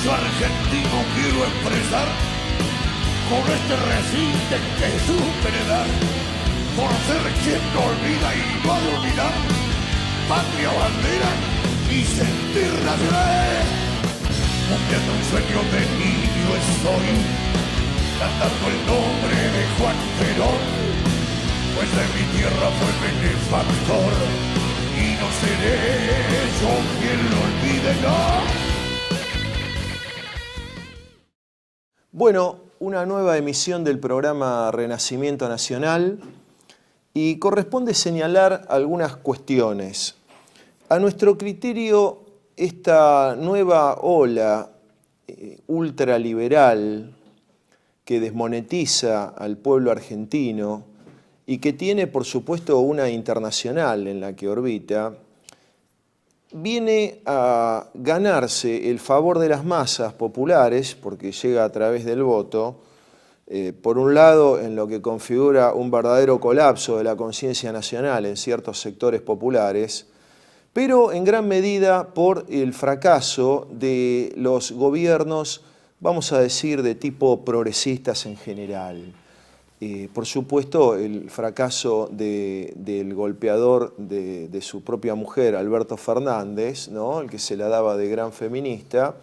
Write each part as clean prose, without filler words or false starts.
orgullo argentino quiero expresar con este recinte que supe heredar, por ser quien no olvida y no ha de olvidar, patria, bandera y sentir nacional. Cumpliendo un sueño de niño estoy, cantando el nombre de Juan Perón, pues de mi tierra fue benefactor y no seré yo quien lo olvide, no. Bueno, una nueva emisión del programa Renacimiento Nacional y corresponde señalar algunas cuestiones. A nuestro criterio, esta nueva ola ultraliberal que desmonetiza al pueblo argentino y que tiene, por supuesto, una internacional en la que orbita, viene a ganarse el favor de las masas populares, porque llega a través del voto, por un lado en lo que configura un verdadero colapso de la conciencia nacional en ciertos sectores populares, pero en gran medida por el fracaso de los gobiernos, vamos a decir, de tipo progresistas en general. Por supuesto, el fracaso del golpeador de su propia mujer, Alberto Fernández, ¿no?, el que se la daba de gran feminista,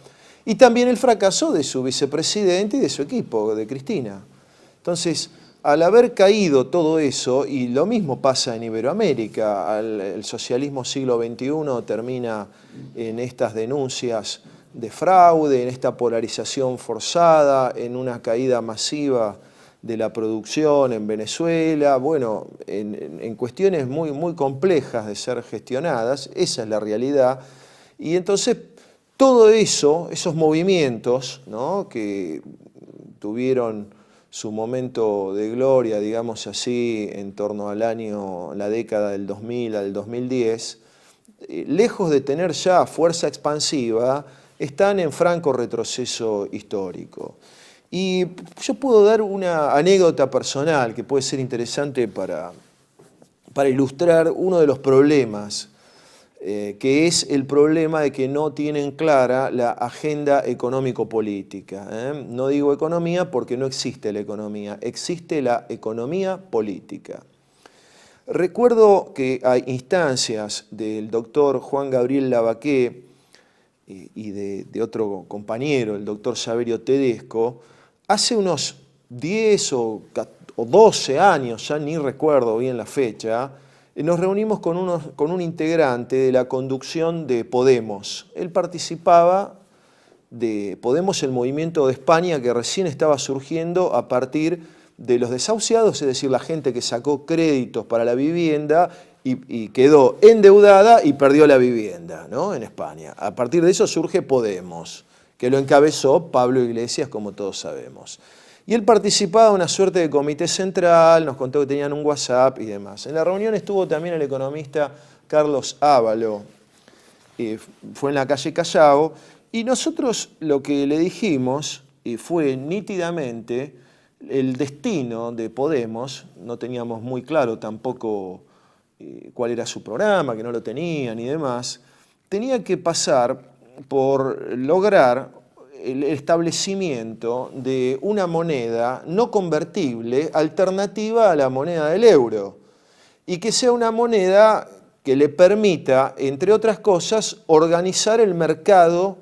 y también el fracaso de su vicepresidente y de su equipo, de Cristina. Entonces, al haber caído todo eso, y lo mismo pasa en Iberoamérica, el socialismo siglo XXI termina en estas denuncias de fraude, en esta polarización forzada, en una caída masiva de la producción en Venezuela, bueno, en cuestiones muy, muy complejas de ser gestionadas, esa es la realidad. Y entonces todo eso, esos movimientos, ¿no?, que tuvieron su momento de gloria, digamos así, en torno al año, la década del 2000 al 2010, lejos de tener ya fuerza expansiva, están en franco retroceso histórico. Y yo puedo dar una anécdota personal que puede ser interesante para ilustrar uno de los problemas, que es el problema de que no tienen clara la agenda económico-política. No digo economía porque no existe la economía, existe la economía política. Recuerdo que hay instancias del doctor Juan Gabriel Lavaqué y de otro compañero, el doctor Saverio Tedesco, hace unos 10 o 12 años, ya ni recuerdo bien la fecha, nos reunimos con un integrante de la conducción de Podemos. Él participaba de Podemos, el movimiento de España que recién estaba surgiendo a partir de los desahuciados, es decir, la gente que sacó créditos para la vivienda y quedó endeudada y perdió la vivienda, ¿no?, en España. A partir de eso surge Podemos, que lo encabezó Pablo Iglesias, como todos sabemos. Y él participaba de una suerte de comité central, nos contó que tenían un WhatsApp y demás. En la reunión estuvo también el economista Carlos Ávalo, fue en la calle Callao, y nosotros lo que le dijimos fue nítidamente el destino de Podemos, no teníamos muy claro tampoco cuál era su programa, que no lo tenían y demás, tenía que pasar por lograr el establecimiento de una moneda no convertible alternativa a la moneda del euro y que sea una moneda que le permita, entre otras cosas, organizar el mercado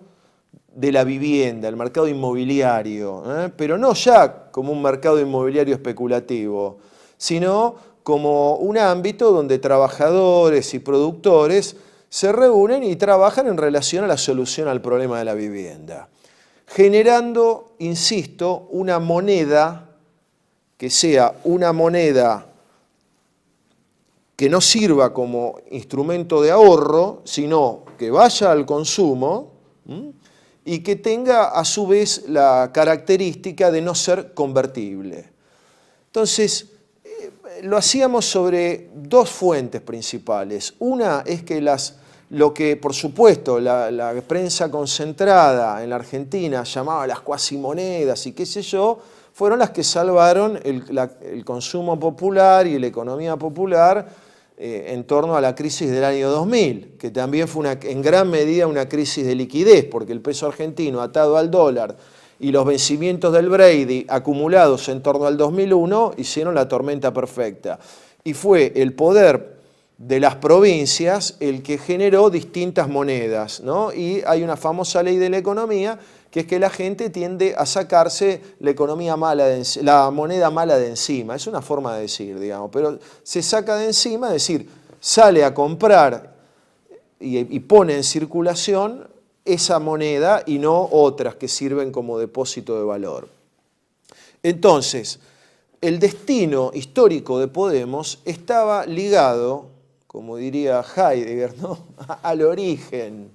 de la vivienda, el mercado inmobiliario, pero no ya como un mercado inmobiliario especulativo, sino como un ámbito donde trabajadores y productores se reúnen y trabajan en relación a la solución al problema de la vivienda, generando, insisto, una moneda que sea una moneda que no sirva como instrumento de ahorro, sino que vaya al consumo y que tenga a su vez la característica de no ser convertible. Entonces, lo hacíamos sobre dos fuentes principales. Una es que lo que, por supuesto, la prensa concentrada en la Argentina llamaba las cuasimonedas y qué sé yo, fueron las que salvaron el consumo popular y la economía popular en torno a la crisis del año 2000, que también fue en gran medida una crisis de liquidez, porque el peso argentino atado al dólar y los vencimientos del Brady acumulados en torno al 2001 hicieron la tormenta perfecta. Y fue el poder de las provincias el que generó distintas monedas, ¿no? Y hay una famosa ley de la economía, que es que la gente tiende a sacarse la moneda mala de encima. Es una forma de decir, digamos, pero se saca de encima, es decir, sale a comprar y pone en circulación esa moneda y no otras que sirven como depósito de valor. Entonces, el destino histórico de Podemos estaba ligado, como diría Heidegger, ¿no?, al origen.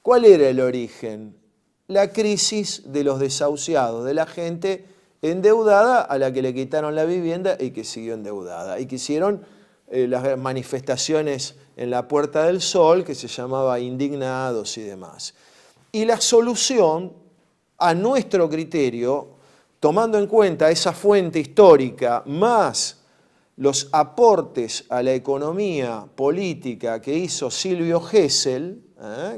¿Cuál era el origen? La crisis de los desahuciados, de la gente endeudada a la que le quitaron la vivienda y que siguió endeudada. Y que hicieron las manifestaciones en la Puerta del Sol, que se llamaba Indignados y demás. Y la solución, a nuestro criterio, tomando en cuenta esa fuente histórica, más los aportes a la economía política que hizo Silvio Gesell,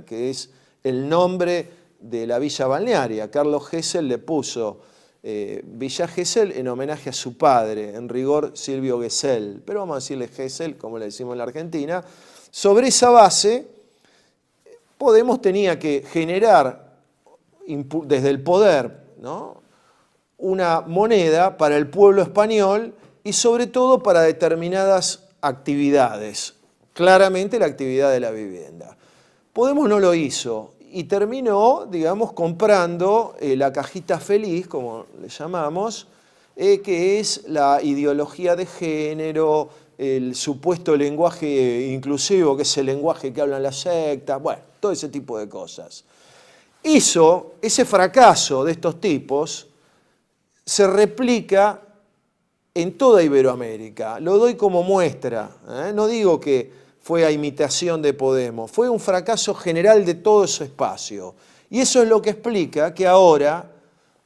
que es el nombre de la villa balnearia. Carlos Gesell le puso Villa Gesell en homenaje a su padre, en rigor Silvio Gesell, pero vamos a decirle Gesell, como le decimos en la Argentina. Sobre esa base, Podemos tenía que generar desde el poder, ¿no?, una moneda para el pueblo español y sobre todo para determinadas actividades, claramente la actividad de la vivienda. Podemos no lo hizo y terminó, digamos, comprando la cajita feliz, como le llamamos, que es la ideología de género, el supuesto lenguaje inclusivo, que es el lenguaje que hablan las sectas, bueno, todo ese tipo de cosas. Ese fracaso de estos tipos se replica en toda Iberoamérica. Lo doy como muestra, no digo que fue a imitación de Podemos, fue un fracaso general de todo ese espacio. Y eso es lo que explica que ahora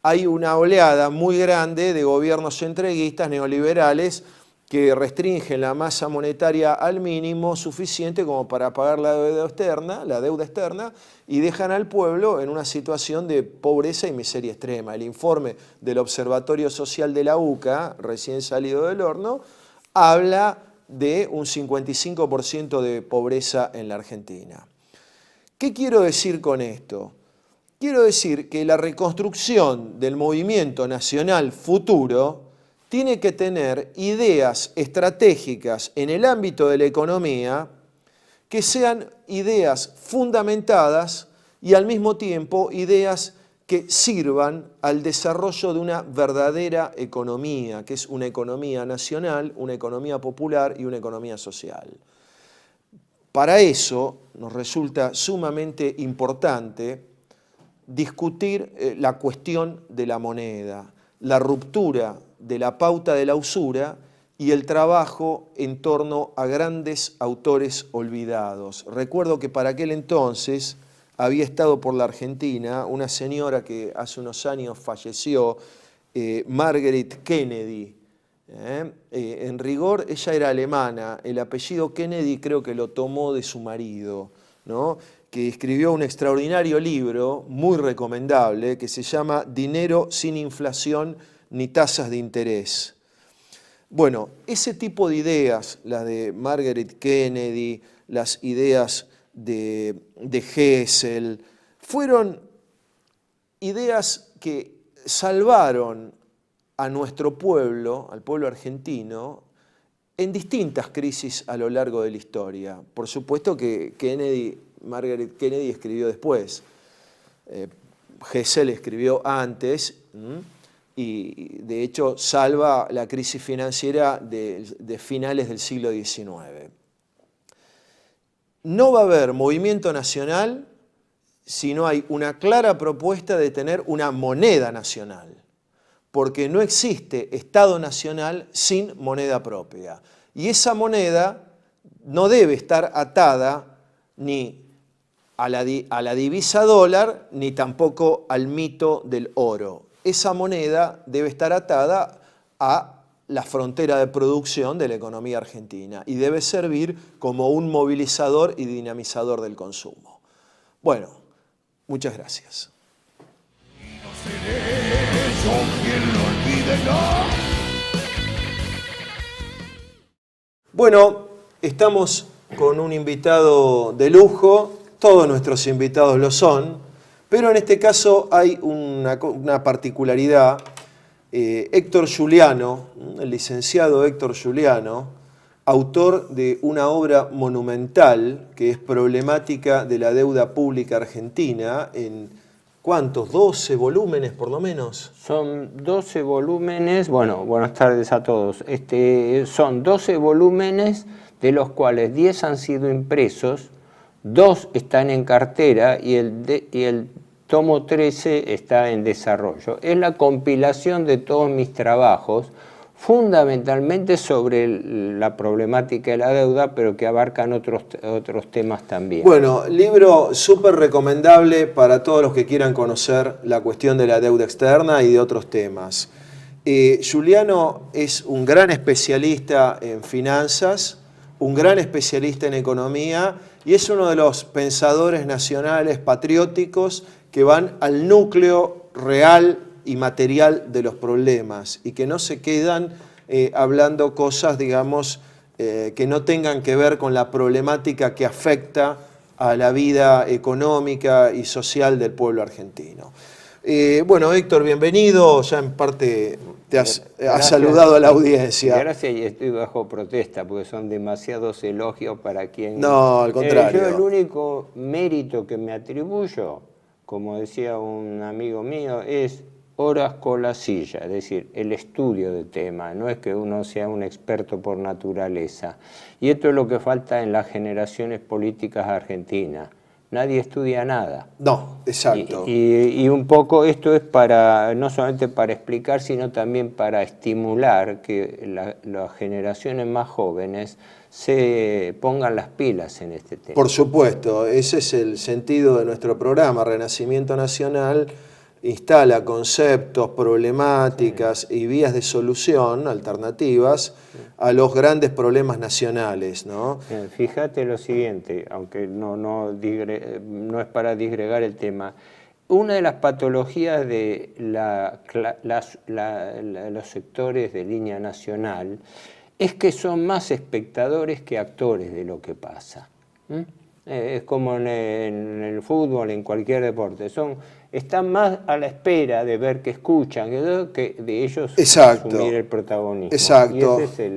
hay una oleada muy grande de gobiernos entreguistas, neoliberales, que restringen la masa monetaria al mínimo suficiente como para pagar la deuda externa, y dejan al pueblo en una situación de pobreza y miseria extrema. El informe del Observatorio Social de la UCA, recién salido del horno, habla de un 55% de pobreza en la Argentina. ¿Qué quiero decir con esto? Quiero decir que la reconstrucción del movimiento nacional futuro tiene que tener ideas estratégicas en el ámbito de la economía que sean ideas fundamentadas y al mismo tiempo ideas que sirvan al desarrollo de una verdadera economía, que es una economía nacional, una economía popular y una economía social. Para eso nos resulta sumamente importante discutir la cuestión de la moneda, la ruptura de la pauta de la usura y el trabajo en torno a grandes autores olvidados. Recuerdo que para aquel entonces había estado por la Argentina una señora que hace unos años falleció, Margaret Kennedy. En rigor, ella era alemana, el apellido Kennedy creo que lo tomó de su marido, ¿no?, que escribió un extraordinario libro, muy recomendable, que se llama Dinero sin inflación ni tasas de interés. Bueno, ese tipo de ideas, las de Margaret Kennedy, las ideas de Gesell, fueron ideas que salvaron a nuestro pueblo, al pueblo argentino, en distintas crisis a lo largo de la historia. Por supuesto que Margaret Kennedy escribió después, Gesell escribió antes, y de hecho salva la crisis financiera de finales del siglo XIX. No va a haber movimiento nacional si no hay una clara propuesta de tener una moneda nacional, porque no existe Estado nacional sin moneda propia. Y esa moneda no debe estar atada ni a la divisa dólar, ni tampoco al mito del oro. Esa moneda debe estar atada a la frontera de producción de la economía argentina y debe servir como un movilizador y dinamizador del consumo. Bueno, muchas gracias. Bueno, estamos con un invitado de lujo, todos nuestros invitados lo son, pero en este caso hay una particularidad. Héctor Giuliano, el licenciado Héctor Giuliano, autor de una obra monumental que es Problemática de la deuda pública argentina, en ¿cuántos? 12 volúmenes por lo menos. Son 12 volúmenes, bueno, buenas tardes a todos. Son 12 volúmenes de los cuales 10 han sido impresos, 2 están en cartera y el tomo 13 está en desarrollo. Es la compilación de todos mis trabajos, fundamentalmente sobre la problemática de la deuda, pero que abarcan otros temas también. Bueno, libro súper recomendable para todos los que quieran conocer la cuestión de la deuda externa y de otros temas. Giuliano es un gran especialista en finanzas, un gran especialista en economía y es uno de los pensadores nacionales patrióticos que van al núcleo real y material de los problemas y que no se quedan hablando cosas, digamos, que no tengan que ver con la problemática que afecta a la vida económica y social del pueblo argentino. Bueno, Héctor, bienvenido. Ya en parte te has saludado a la audiencia. Gracias, y estoy bajo protesta porque son demasiados elogios para quien... No, al contrario. Yo el único mérito que me atribuyo, como decía un amigo mío, es horas con la silla, es decir, el estudio de tema, no es que uno sea un experto por naturaleza. Y esto es lo que falta en las generaciones políticas argentinas. Nadie estudia nada. No, exacto. Y un poco esto es para, no solamente para explicar, sino también para estimular que las generaciones más jóvenes se pongan las pilas en este tema. Por supuesto, ese es el sentido de nuestro programa. Renacimiento Nacional instala conceptos, problemáticas y vías de solución alternativas a los grandes problemas nacionales, ¿no? Fíjate lo siguiente, aunque no es para disgregar el tema. Una de las patologías de los sectores de línea nacional es que son más espectadores que actores de lo que pasa. Es como en el fútbol, en cualquier deporte. Están más a la espera de ver que escuchan que de ellos asumir el protagonismo. Exacto. Y ese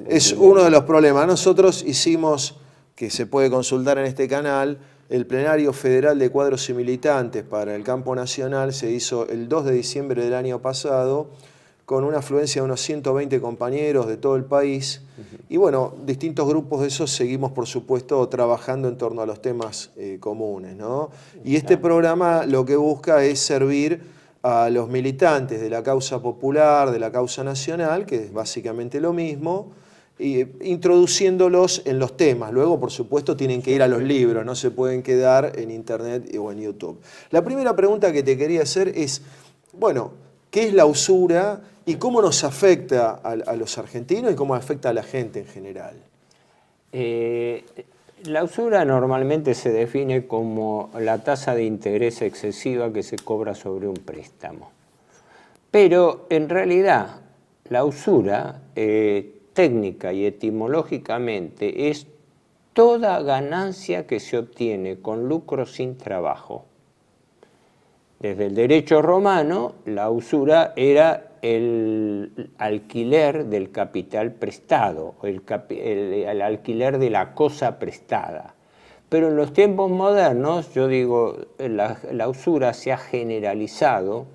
es uno de los problemas. Nosotros hicimos, que se puede consultar en este canal, el plenario federal de cuadros y militantes para el campo nacional. Se hizo el 2 de diciembre del año pasado, con una afluencia de unos 120 compañeros de todo el país. Y bueno, distintos grupos de esos seguimos, por supuesto, trabajando en torno a los temas comunes, ¿no? Y este programa lo que busca es servir a los militantes de la causa popular, de la causa nacional, que es básicamente lo mismo, introduciéndolos en los temas. Luego, por supuesto, tienen que ir a los libros, no se pueden quedar en Internet o en YouTube. La primera pregunta que te quería hacer es, bueno, ¿qué es la usura y cómo nos afecta a los argentinos y cómo afecta a la gente en general? La usura normalmente se define como la tasa de interés excesiva que se cobra sobre un préstamo. Pero en realidad la usura técnica y etimológicamente es toda ganancia que se obtiene con lucro sin trabajo. Desde el derecho romano, la usura era el alquiler del capital prestado, el alquiler de la cosa prestada. Pero en los tiempos modernos, yo digo, la usura se ha generalizado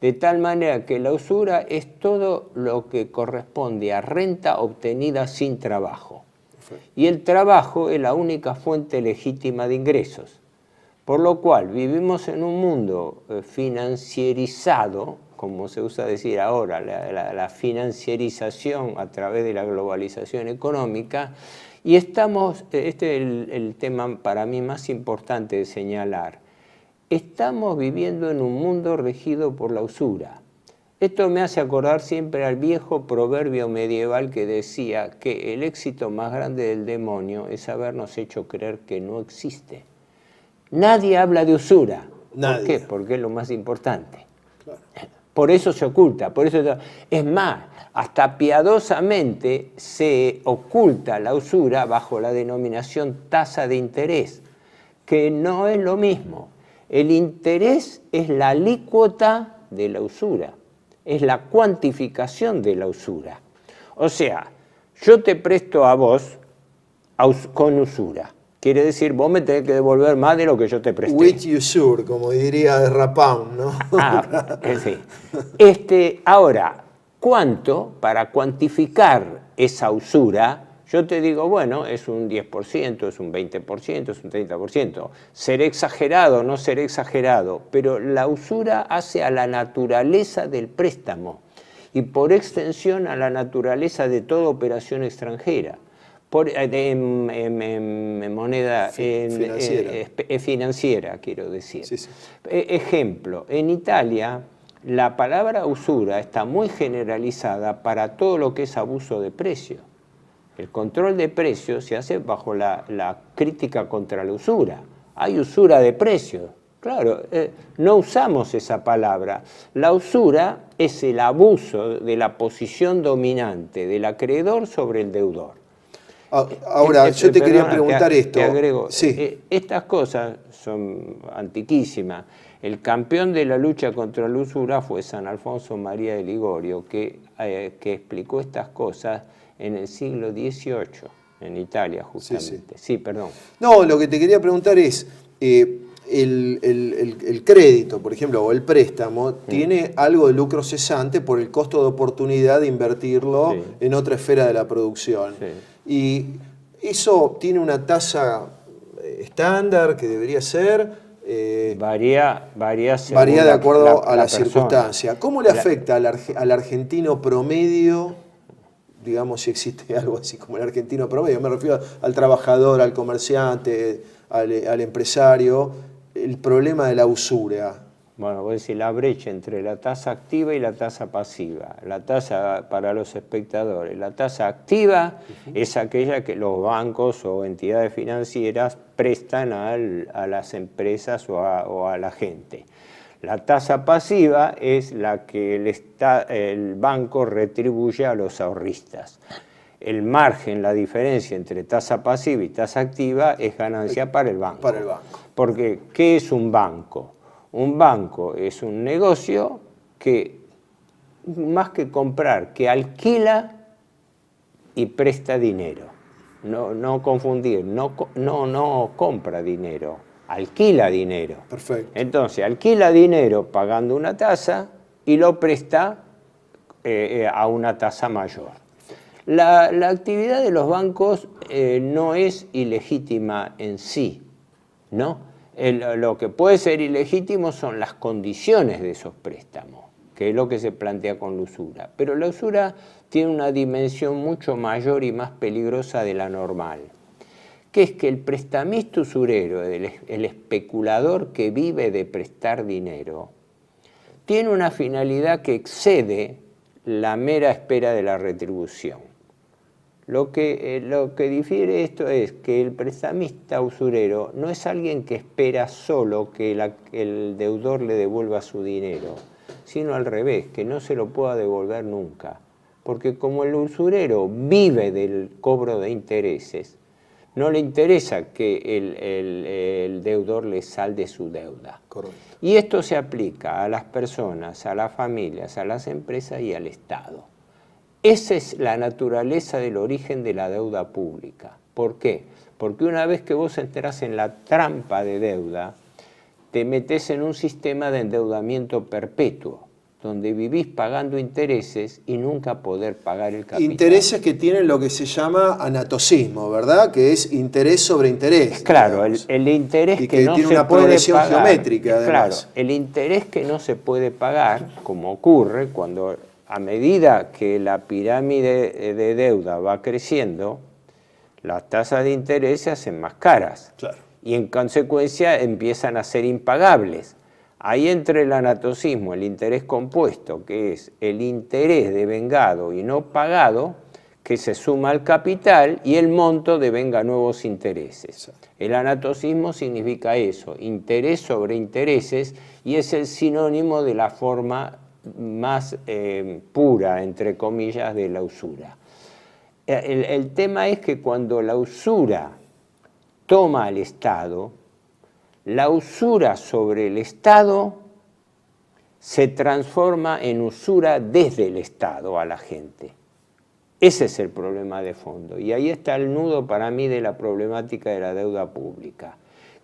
de tal manera que la usura es todo lo que corresponde a renta obtenida sin trabajo. Y el trabajo es la única fuente legítima de ingresos. Por lo cual vivimos en un mundo financierizado, como se usa decir ahora, la financiarización a través de la globalización económica, y este es el tema para mí más importante de señalar. Estamos viviendo en un mundo regido por la usura. Esto me hace acordar siempre al viejo proverbio medieval que decía que el éxito más grande del demonio es habernos hecho creer que no existe. Nadie habla de usura. Nadie. ¿Por qué? Porque es lo más importante. Claro. Por eso se oculta. Es más, hasta piadosamente se oculta la usura bajo la denominación tasa de interés, que no es lo mismo. El interés es la alícuota de la usura. Es la cuantificación de la usura. O sea, yo te presto a vos con usura. Quiere decir, vos me tenés que devolver más de lo que yo te presté. With usure, como diría Rapound, ¿no? Sí. Ahora, ¿cuánto? Para cuantificar esa usura, yo te digo, bueno, es un 10%, es un 20%, es un 30%. Seré exagerado, no seré exagerado, pero la usura hace a la naturaleza del préstamo y por extensión a la naturaleza de toda operación extranjera. En moneda financiera, quiero decir. Sí, sí. Ejemplo, en Italia la palabra usura está muy generalizada para todo lo que es abuso de precio. El control de precios se hace bajo la crítica contra la usura. Hay usura de precios. Claro, no usamos esa palabra. La usura es el abuso de la posición dominante del acreedor sobre el deudor. Ahora, yo te quería preguntar esto. Te agrego, sí. Estas cosas son antiquísimas. El campeón de la lucha contra la usura fue San Alfonso María de Ligorio, que explicó estas cosas en el siglo XVIII, en Italia justamente. Sí, perdón. No, lo que te quería preguntar es, el crédito, por ejemplo, o el préstamo, tiene algo de lucro cesante por el costo de oportunidad de invertirlo en otra esfera de la producción. Sí. Y eso tiene una tasa estándar que debería ser... varía de acuerdo a la circunstancia. ¿Cómo le afecta al argentino promedio, digamos, si existe algo así como el argentino promedio? Me refiero al trabajador, al comerciante, al empresario, el problema de la usura. Bueno, voy a decir la brecha entre la tasa activa y la tasa pasiva. La tasa para los espectadores. La tasa activa es aquella que los bancos o entidades financieras prestan a las empresas o a la gente. La tasa pasiva es la que el banco retribuye a los ahorristas. El margen, la diferencia entre tasa pasiva y tasa activa es ganancia para el banco. Para el banco. Porque, ¿qué es un banco? Un banco es un negocio que, más que comprar, que alquila y presta dinero. No confundir, no compra dinero, alquila dinero. Perfecto. Entonces, alquila dinero pagando una tasa y lo presta a una tasa mayor. La actividad de los bancos no es ilegítima en sí, ¿no? Lo que puede ser ilegítimo son las condiciones de esos préstamos, que es lo que se plantea con la usura. Pero la usura tiene una dimensión mucho mayor y más peligrosa de la normal, que es que el prestamista usurero, el especulador que vive de prestar dinero, tiene una finalidad que excede la mera espera de la retribución. Lo que difiere esto es que el prestamista usurero no es alguien que espera solo que el deudor le devuelva su dinero, sino al revés, que no se lo pueda devolver nunca. Porque como el usurero vive del cobro de intereses, no le interesa que el deudor le salde su deuda. Correcto. Y esto se aplica a las personas, a las familias, a las empresas y al Estado. Esa es la naturaleza del origen de la deuda pública. ¿Por qué? Porque una vez que vos entrás en la trampa de deuda, te metés en un sistema de endeudamiento perpetuo, donde vivís pagando intereses y nunca poder pagar el capital. Intereses que tienen lo que se llama anatocismo, ¿verdad? Que es interés sobre interés. Claro, el interés y que no tiene se una puede progresión pagar. geométrica, además. Claro, el interés que no se puede pagar, como ocurre cuando a medida que la pirámide de deuda va creciendo, las tasas de interés se hacen más caras. Claro. Y en consecuencia empiezan a ser impagables. Ahí entra el anatocismo, el interés compuesto, que es el interés devengado y no pagado, que se suma al capital y el monto devenga nuevos intereses. El anatocismo significa eso, interés sobre intereses, y es el sinónimo de la forma más pura, entre comillas, de la usura. El tema es que cuando la usura toma al Estado, la usura sobre el Estado se transforma en usura desde el Estado a la gente. Ese es el problema de fondo. Y ahí está el nudo para mí de la problemática de la deuda pública.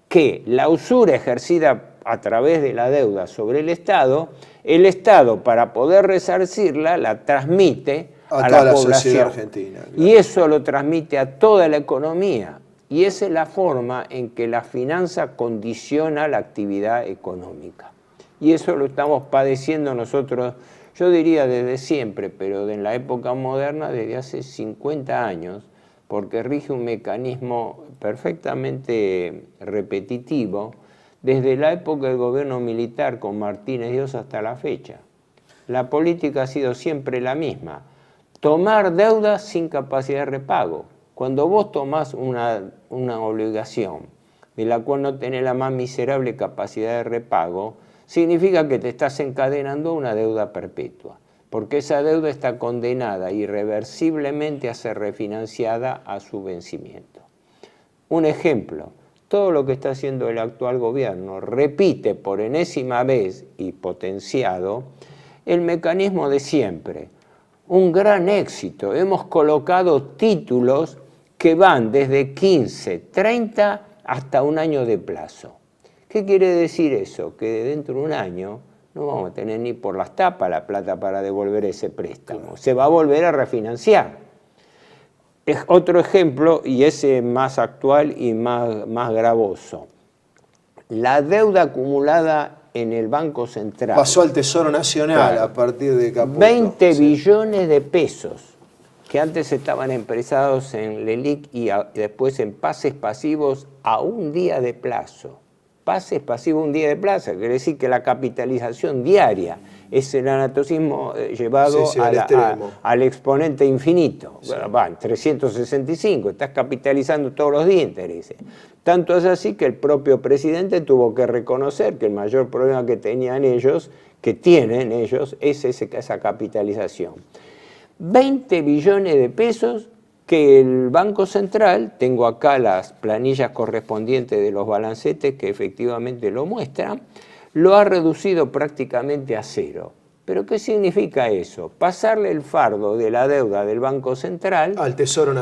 Que la usura ejercida a través de la deuda sobre el Estado para poder resarcirla la transmite a la población. Sociedad argentina. Claro. Y eso lo transmite a toda la economía. Y esa es la forma en que la finanza condiciona la actividad económica. Y eso lo estamos padeciendo nosotros, yo diría desde siempre, pero en la época moderna desde hace 50 años, porque rige un mecanismo perfectamente repetitivo desde la época del gobierno militar con Martínez Dios hasta la fecha. La política ha sido siempre la misma: tomar deuda sin capacidad de repago. Cuando vos tomás una obligación de la cual no tenés la más miserable capacidad de repago, significa que te estás encadenando a una deuda perpetua, porque esa deuda está condenada irreversiblemente a ser refinanciada a su vencimiento. Un ejemplo: todo lo que está haciendo el actual gobierno repite por enésima vez y potenciado el mecanismo de siempre. Un gran éxito. Hemos colocado títulos que van desde 15, 30 hasta un año de plazo. ¿Qué quiere decir eso? Que dentro de un año no vamos a tener ni por las tapas la plata para devolver ese préstamo. Se va a volver a refinanciar. Es otro ejemplo, y ese más actual y más gravoso. La deuda acumulada en el Banco Central. Pasó al Tesoro Nacional, claro, a partir de Caputo. 20 billones de pesos, que antes estaban empresados en LELIQ y después en pases pasivos a un día de plazo. Pases pasivos un día de plazo, quiere decir que la capitalización diaria es el anatocismo llevado al exponente infinito. Sí. Van 365, estás capitalizando todos los días intereses. Tanto es así que el propio presidente tuvo que reconocer que el mayor problema que tienen ellos, es esa capitalización. 20 billones de pesos que el Banco Central, tengo acá las planillas correspondientes de los balancetes que efectivamente lo muestran, lo ha reducido prácticamente a cero. ¿Pero qué significa eso? Pasarle el fardo de la deuda del Banco Central al Tesoro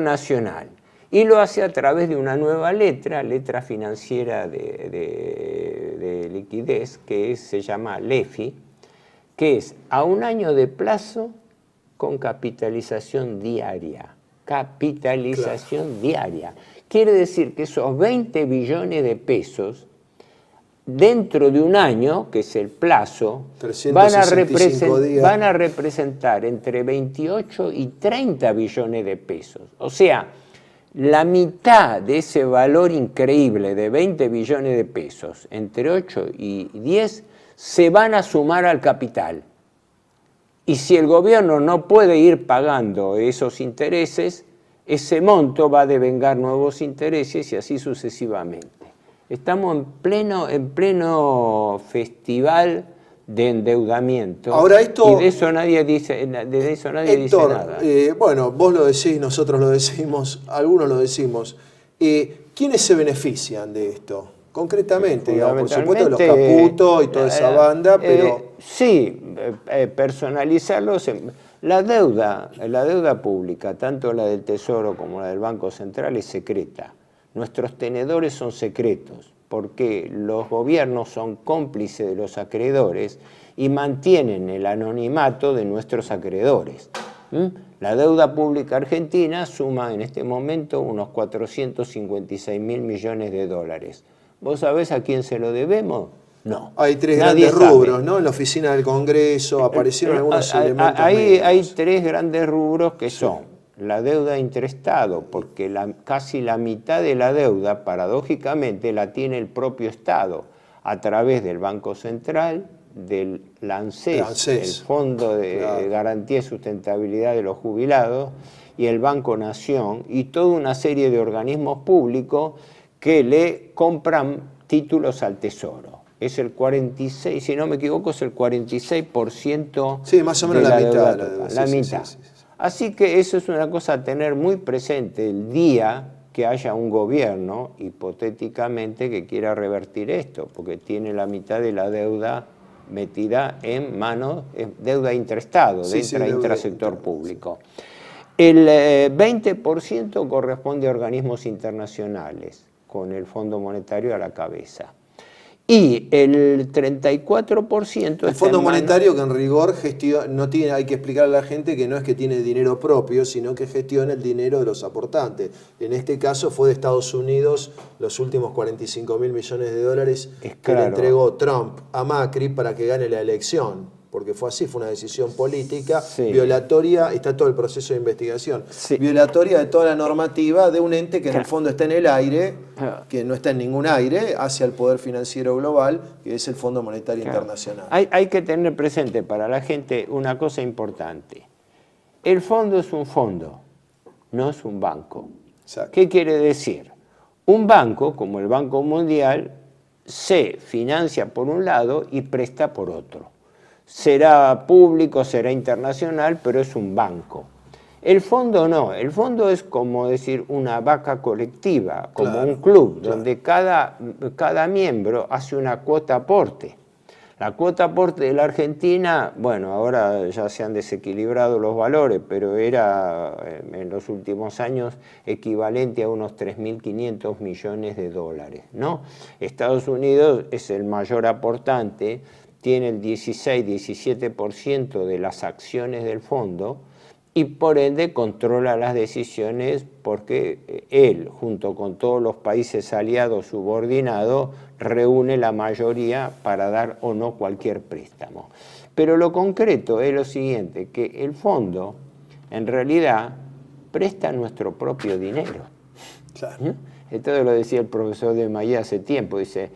Nacional. Y lo hace a través de una nueva letra financiera de liquidez, que se llama LEFI, que es a un año de plazo con capitalización diaria. Capitalización diaria. Quiere decir que esos 20 billones de pesos, dentro de un año, que es el plazo, van a representar entre 28 y 30 billones de pesos. O sea, la mitad de ese valor increíble de 20 billones de pesos, entre 8 y 10, se van a sumar al capital. Y si el gobierno no puede ir pagando esos intereses, ese monto va a devengar nuevos intereses y así sucesivamente. Estamos en pleno festival de endeudamiento. Ahora esto, y de eso nadie dice nada. Bueno, vos lo decís, nosotros lo decimos, algunos lo decimos. ¿Quiénes se benefician de esto? Concretamente, digamos, por supuesto, los Caputo y toda esa banda, pero... Sí, personalizarlos. La deuda pública, tanto la del Tesoro como la del Banco Central, es secreta. Nuestros tenedores son secretos, porque los gobiernos son cómplices de los acreedores y mantienen el anonimato de nuestros acreedores. La deuda pública argentina suma en este momento unos 456.000 millones de dólares. ¿Vos sabés a quién se lo debemos? No. Hay tres grandes rubros, ¿no? En la oficina del Congreso aparecieron algunos elementos. Hay tres grandes rubros que son la deuda interestado, porque casi la mitad de la deuda, paradójicamente, la tiene el propio Estado. a través del Banco Central, del ANSES, el Fondo de Garantía y Sustentabilidad de los Jubilados, y el Banco Nación, y toda una serie de organismos públicos que le compran títulos al Tesoro. Es el 46, si no me equivoco, es el 46% sí, más o menos de la deuda mitad. total, la mitad. Sí. Así que eso es una cosa a tener muy presente el día que haya un gobierno, hipotéticamente, que quiera revertir esto, porque tiene la mitad de la deuda metida en manos, deuda intraestado, intrasector público. El 20% corresponde a organismos internacionales, con el Fondo Monetario a la cabeza. Y el 34%... El Fondo Monetario, que en rigor no tiene, hay que explicarle a la gente que no es que tiene dinero propio, sino que gestiona el dinero de los aportantes. En este caso fue de Estados Unidos los últimos 45.000 millones de dólares que le entregó Trump a Macri para que gane la elección. Porque fue así, fue una decisión política violatoria, está todo el proceso de investigación, violatoria de toda la normativa de un ente que en el fondo está en el aire, que no está en ningún aire, hacia el poder financiero global, que es el Fondo Monetario Internacional. Hay que tener presente para la gente una cosa importante. El fondo es un fondo, no es un banco. Exacto. ¿Qué quiere decir? Un banco, como el Banco Mundial, se financia por un lado y presta por otro. Será público, será internacional, pero es un banco. El fondo no, el fondo es como decir una vaca colectiva, como un club, donde cada miembro hace una cuota aporte. La cuota aporte de la Argentina, bueno, ahora ya se han desequilibrado los valores, pero era en los últimos años equivalente a unos 3.500 millones de dólares, ¿no? Estados Unidos es el mayor aportante, tiene el 16-17% de las acciones del fondo y por ende controla las decisiones porque él, junto con todos los países aliados subordinados, reúne la mayoría para dar o no cualquier préstamo. Pero lo concreto es lo siguiente, que el fondo en realidad presta nuestro propio dinero. Claro. Esto lo decía el profesor de Maillé hace tiempo, dice,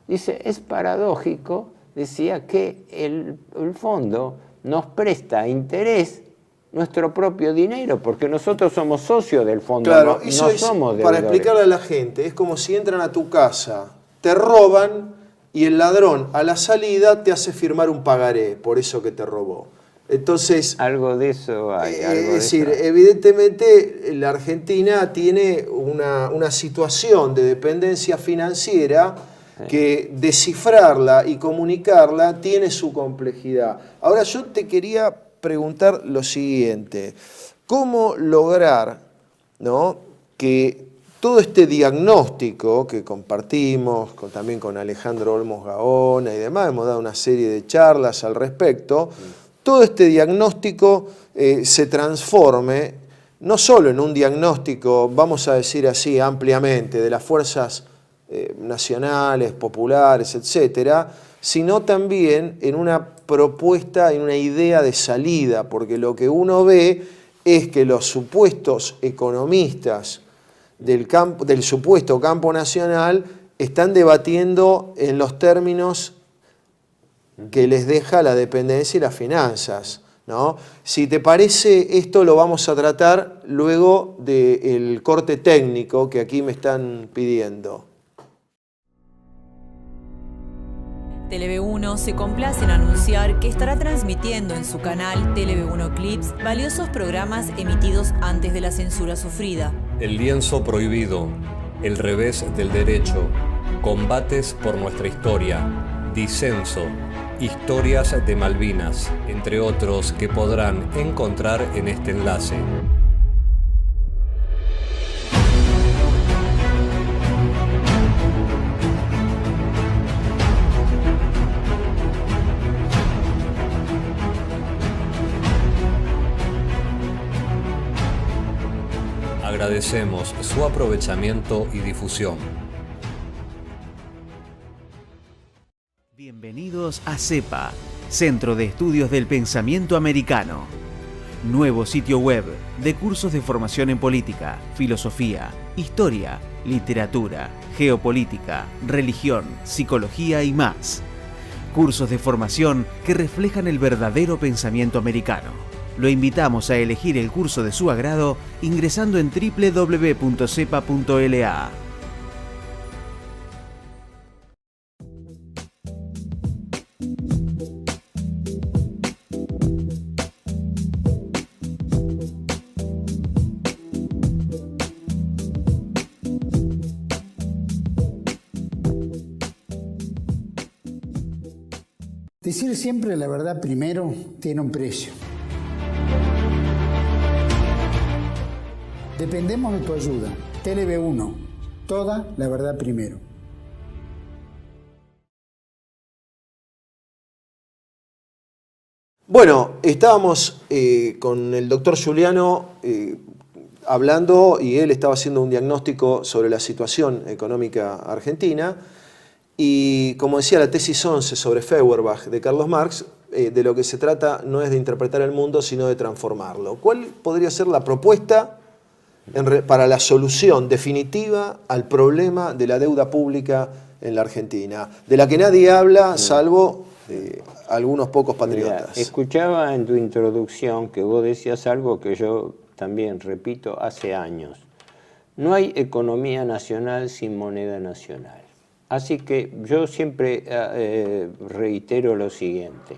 es paradójico, decía que el fondo nos presta a interés nuestro propio dinero, porque nosotros somos socios del fondo, claro, no somos deudores. Para explicarle a la gente, es como si entran a tu casa, te roban y el ladrón a la salida te hace firmar un pagaré por eso que te robó. Entonces, algo de eso hay. Es decir, evidentemente la Argentina tiene una situación de dependencia financiera que descifrarla y comunicarla tiene su complejidad. Ahora yo te quería preguntar lo siguiente, ¿cómo lograr, ¿no?, que todo este diagnóstico que compartimos también con Alejandro Olmos Gaona y demás, hemos dado una serie de charlas al respecto, todo este diagnóstico se transforme no solo en un diagnóstico, vamos a decir así ampliamente, de las fuerzas nacionales, populares, etcétera, sino también en una propuesta, en una idea de salida, porque lo que uno ve es que los supuestos economistas del supuesto campo nacional están debatiendo en los términos que les deja la dependencia y las finanzas, ¿no? Si te parece, esto lo vamos a tratar luego del corte técnico que aquí me están pidiendo. TLV1 se complace en anunciar que estará transmitiendo en su canal TLV1 Clips valiosos programas emitidos antes de la censura sufrida. El lienzo prohibido, el revés del derecho, combates por nuestra historia, disenso, historias de Malvinas, entre otros que podrán encontrar en este enlace. Agradecemos su aprovechamiento y difusión. Bienvenidos a CEPA, Centro de Estudios del Pensamiento Americano. Nuevo sitio web de cursos de formación en política, filosofía, historia, literatura, geopolítica, religión, psicología y más. Cursos de formación que reflejan el verdadero pensamiento americano. Lo invitamos a elegir el curso de su agrado ingresando en www.cepa.la. Decir siempre la verdad primero tiene un precio. Dependemos de tu ayuda. TLB1, toda la verdad primero. Bueno, estábamos con el doctor Giuliano hablando y él estaba haciendo un diagnóstico sobre la situación económica argentina y, como decía la tesis 11 sobre Feuerbach de Carlos Marx, de lo que se trata no es de interpretar el mundo, sino de transformarlo. ¿Cuál podría ser la propuesta para la solución definitiva al problema de la deuda pública en la Argentina, de la que nadie habla salvo algunos pocos patriotas? Mira, escuchaba en tu introducción que vos decías algo que yo también repito hace años. No hay economía nacional sin moneda nacional. Así que yo siempre reitero lo siguiente.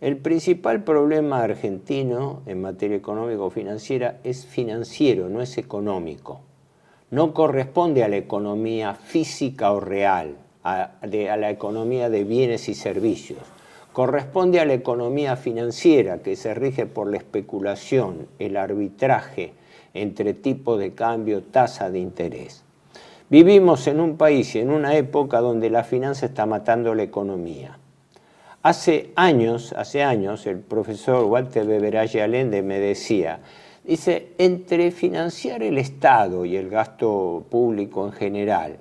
El principal problema argentino en materia económico-financiera es financiero, no es económico. No corresponde a la economía física o real, a la economía de bienes y servicios. Corresponde a la economía financiera, que se rige por la especulación, el arbitraje entre tipo de cambio, tasa de interés. Vivimos en un país y en una época donde la finanza está matando la economía. Hace años, el profesor Walter Beberage Allende me decía, dice, entre financiar el Estado y el gasto público en general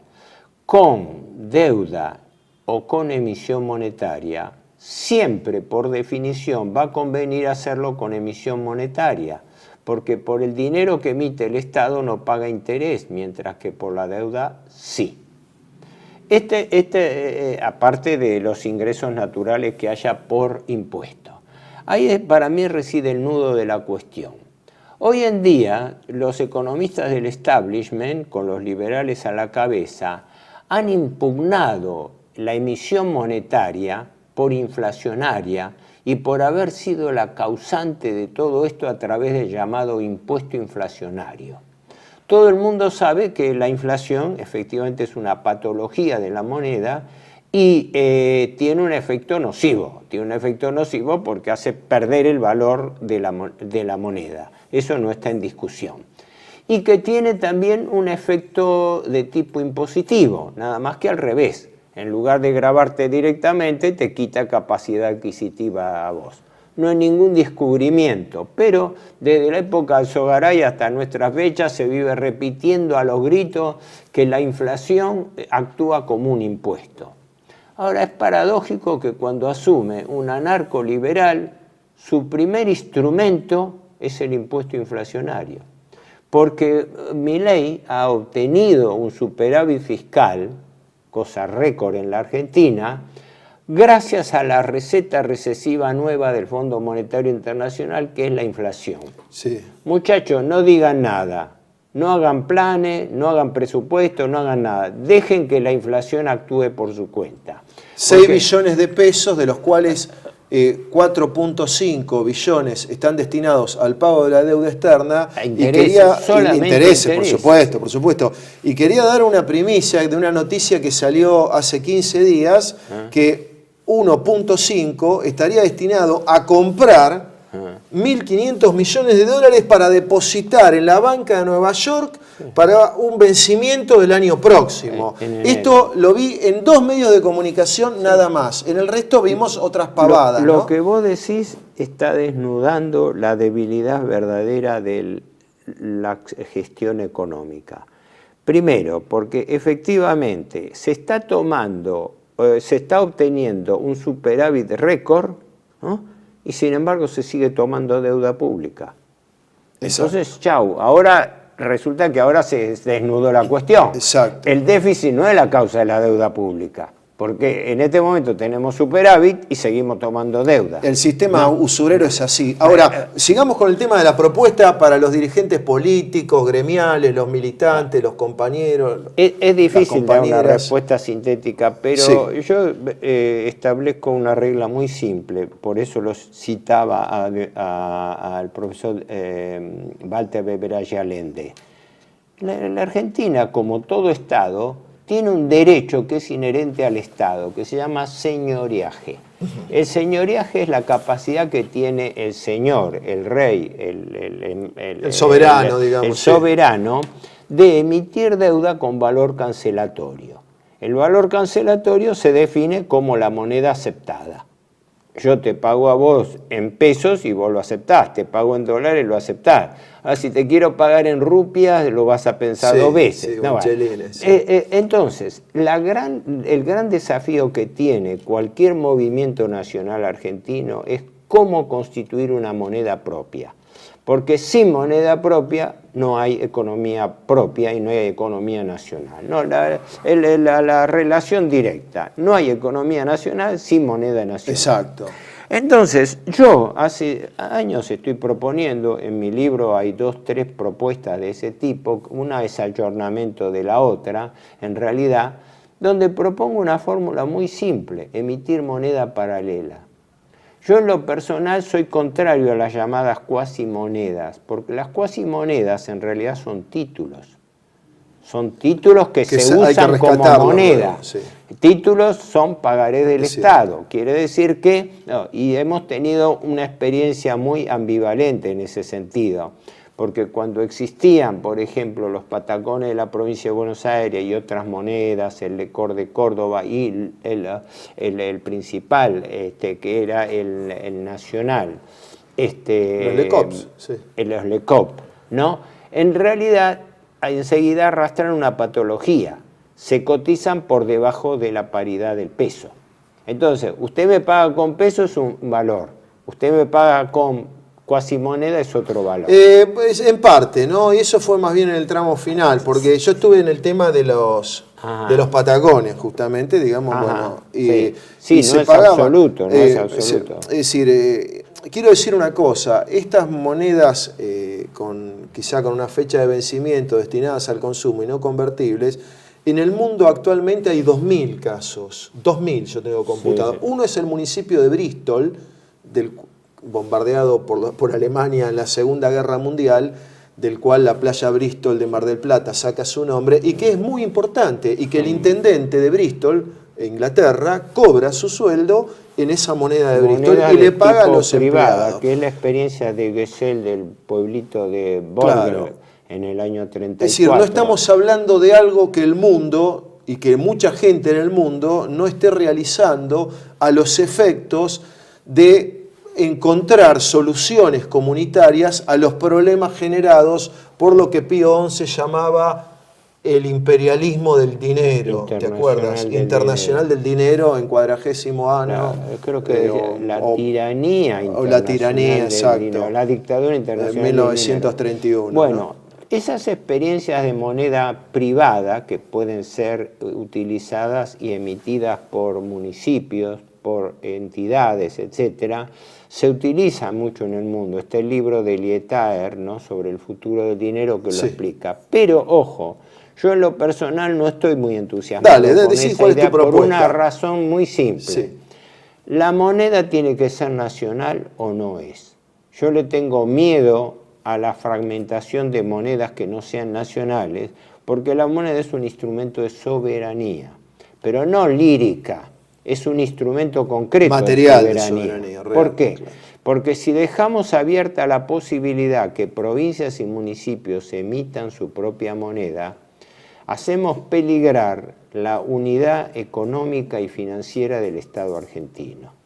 con deuda o con emisión monetaria, siempre por definición va a convenir hacerlo con emisión monetaria, porque por el dinero que emite el Estado no paga interés, mientras que por la deuda sí. Aparte de los ingresos naturales que haya por impuesto. Ahí para mí reside el nudo de la cuestión. Hoy en día, los economistas del establishment, con los liberales a la cabeza, han impugnado la emisión monetaria por inflacionaria y por haber sido la causante de todo esto a través del llamado impuesto inflacionario. Todo el mundo sabe que la inflación efectivamente es una patología de la moneda y tiene un efecto nocivo. Tiene un efecto nocivo porque hace perder el valor de la moneda. Eso no está en discusión. Y que tiene también un efecto de tipo impositivo, nada más que al revés. En lugar de gravarte directamente, te quita capacidad adquisitiva a vos. No hay ningún descubrimiento, pero desde la época de Alzogaray hasta nuestras fechas se vive repitiendo a los gritos que la inflación actúa como un impuesto. Ahora es paradójico que cuando asume un anarcoliberal, su primer instrumento es el impuesto inflacionario, porque Milei ha obtenido un superávit fiscal, cosa récord en la Argentina, gracias a la receta recesiva nueva del Fondo Monetario Internacional, que es la inflación. Sí. Muchachos, no digan nada, no hagan planes, no hagan presupuestos, no hagan nada. Dejen que la inflación actúe por su cuenta. 6 billones de pesos, de los cuales 4.5 billones están destinados al pago de la deuda externa. Intereses, por supuesto. Y quería dar una primicia de una noticia que salió hace 15 días, que 1.5 estaría destinado a comprar 1.500 millones de dólares para depositar en la banca de Nueva York para un vencimiento del año próximo. Esto lo vi en 2 medios de comunicación nada más. En el resto vimos otras pavadas. Lo que vos decís está desnudando la debilidad verdadera de la gestión económica. Primero, porque efectivamente se está obteniendo un superávit récord, ¿no?, y sin embargo se sigue tomando deuda pública. Exacto. Entonces, chau, ahora resulta que ahora se desnudó la cuestión. Exacto. El déficit no es la causa de la deuda pública, porque en este momento tenemos superávit y seguimos tomando deuda. El sistema usurero es así. Ahora, sigamos con el tema de la propuesta para los dirigentes políticos, gremiales, los militantes, los compañeros. Es difícil dar una compañeras. respuesta sintética, pero Sí. yo establezco una regla muy simple, por eso los citaba al profesor Walter Beberaya Allende. La Argentina, como todo Estado, tiene un derecho que es inherente al Estado, que se llama señoriaje. El señoriaje es la capacidad que tiene el señor, el rey, El soberano, digamos. el sí. soberano, de emitir deuda con valor cancelatorio. El valor cancelatorio se define como la moneda aceptada. Yo te pago a vos en pesos y vos lo aceptás, te pago en dólares y lo aceptás. Ahora, si te quiero pagar en rupias, lo vas a pensar Sí, 2 veces. sí, No, un bueno. chelines, sí. Entonces, el gran desafío que tiene cualquier movimiento nacional argentino es cómo constituir una moneda propia. Porque sin moneda propia no hay economía propia y no hay economía nacional. No, la relación directa, no hay economía nacional sin moneda nacional. Exacto. Entonces, yo hace años estoy proponiendo, en mi libro hay 2, 3 propuestas de ese tipo, una es ayornamiento de la otra, en realidad, donde propongo una fórmula muy simple, emitir moneda paralela. Yo en lo personal soy contrario a las llamadas cuasimonedas, porque las cuasimonedas en realidad son títulos. Son títulos que se hay que usan como rescatarlo, moneda. bueno, sí. Títulos son pagarés del Es Estado. Quiere decir que, y hemos tenido una experiencia muy ambivalente en ese sentido, porque cuando existían, por ejemplo, los patacones de la provincia de Buenos Aires y otras monedas, el lecor de Córdoba y el principal, que era el nacional, Los LECOPs, sí. los LECOP, ¿no? En realidad, enseguida arrastran una patología. Se cotizan por debajo de la paridad del peso. Entonces, usted me paga con peso, es un valor. Usted me paga con cuasimoneda, es otro valor. Pues en parte, ¿no? Y eso fue más bien en el tramo final, porque yo estuve en el tema de los patagones, justamente, digamos, Ajá, bueno. sí. Y No se es pagaba. absoluto, no es absoluto. Es decir, quiero decir una cosa, estas monedas quizá con una fecha de vencimiento destinadas al consumo y no convertibles, en el mundo actualmente hay 2.000 casos, 2.000 yo tengo computado. Sí. Uno es el municipio de Bristol, bombardeado por Alemania en la Segunda Guerra Mundial, del cual la playa Bristol de Mar del Plata saca su nombre, y que es muy importante, y que el intendente de Bristol, Inglaterra, cobra su sueldo en esa moneda de Bristol y le paga a los empleados. Que es la experiencia de Gesell del pueblito de Borger, Claro. En el año 34. Es decir, no estamos hablando de algo que el mundo y que mucha gente en el mundo no esté realizando a los efectos de encontrar soluciones comunitarias a los problemas generados por lo que Pío XI llamaba el imperialismo del dinero, ¿te acuerdas? Internacional del dinero en 40º año. Creo que la tiranía internacional. O la tiranía, del exacto. dinero, la dictadura internacional. En 1931. Bueno, ¿no? Esas experiencias de moneda privada que pueden ser utilizadas y emitidas por municipios, por entidades, etcétera, se utilizan mucho en el mundo. Está el libro de Lietaer, ¿no?, sobre el futuro del dinero que lo explica. Pero, ojo, yo en lo personal no estoy muy entusiasmado con esa cuál es idea tu propuesta. por una razón muy simple. Sí. ¿La moneda tiene que ser nacional o no es? Yo le tengo miedo a la fragmentación de monedas que no sean nacionales, porque la moneda es un instrumento de soberanía, pero no lírica, es un instrumento concreto material de soberanía. real, ¿Por qué? claro. Porque si dejamos abierta la posibilidad que provincias y municipios emitan su propia moneda, hacemos peligrar la unidad económica y financiera del Estado argentino.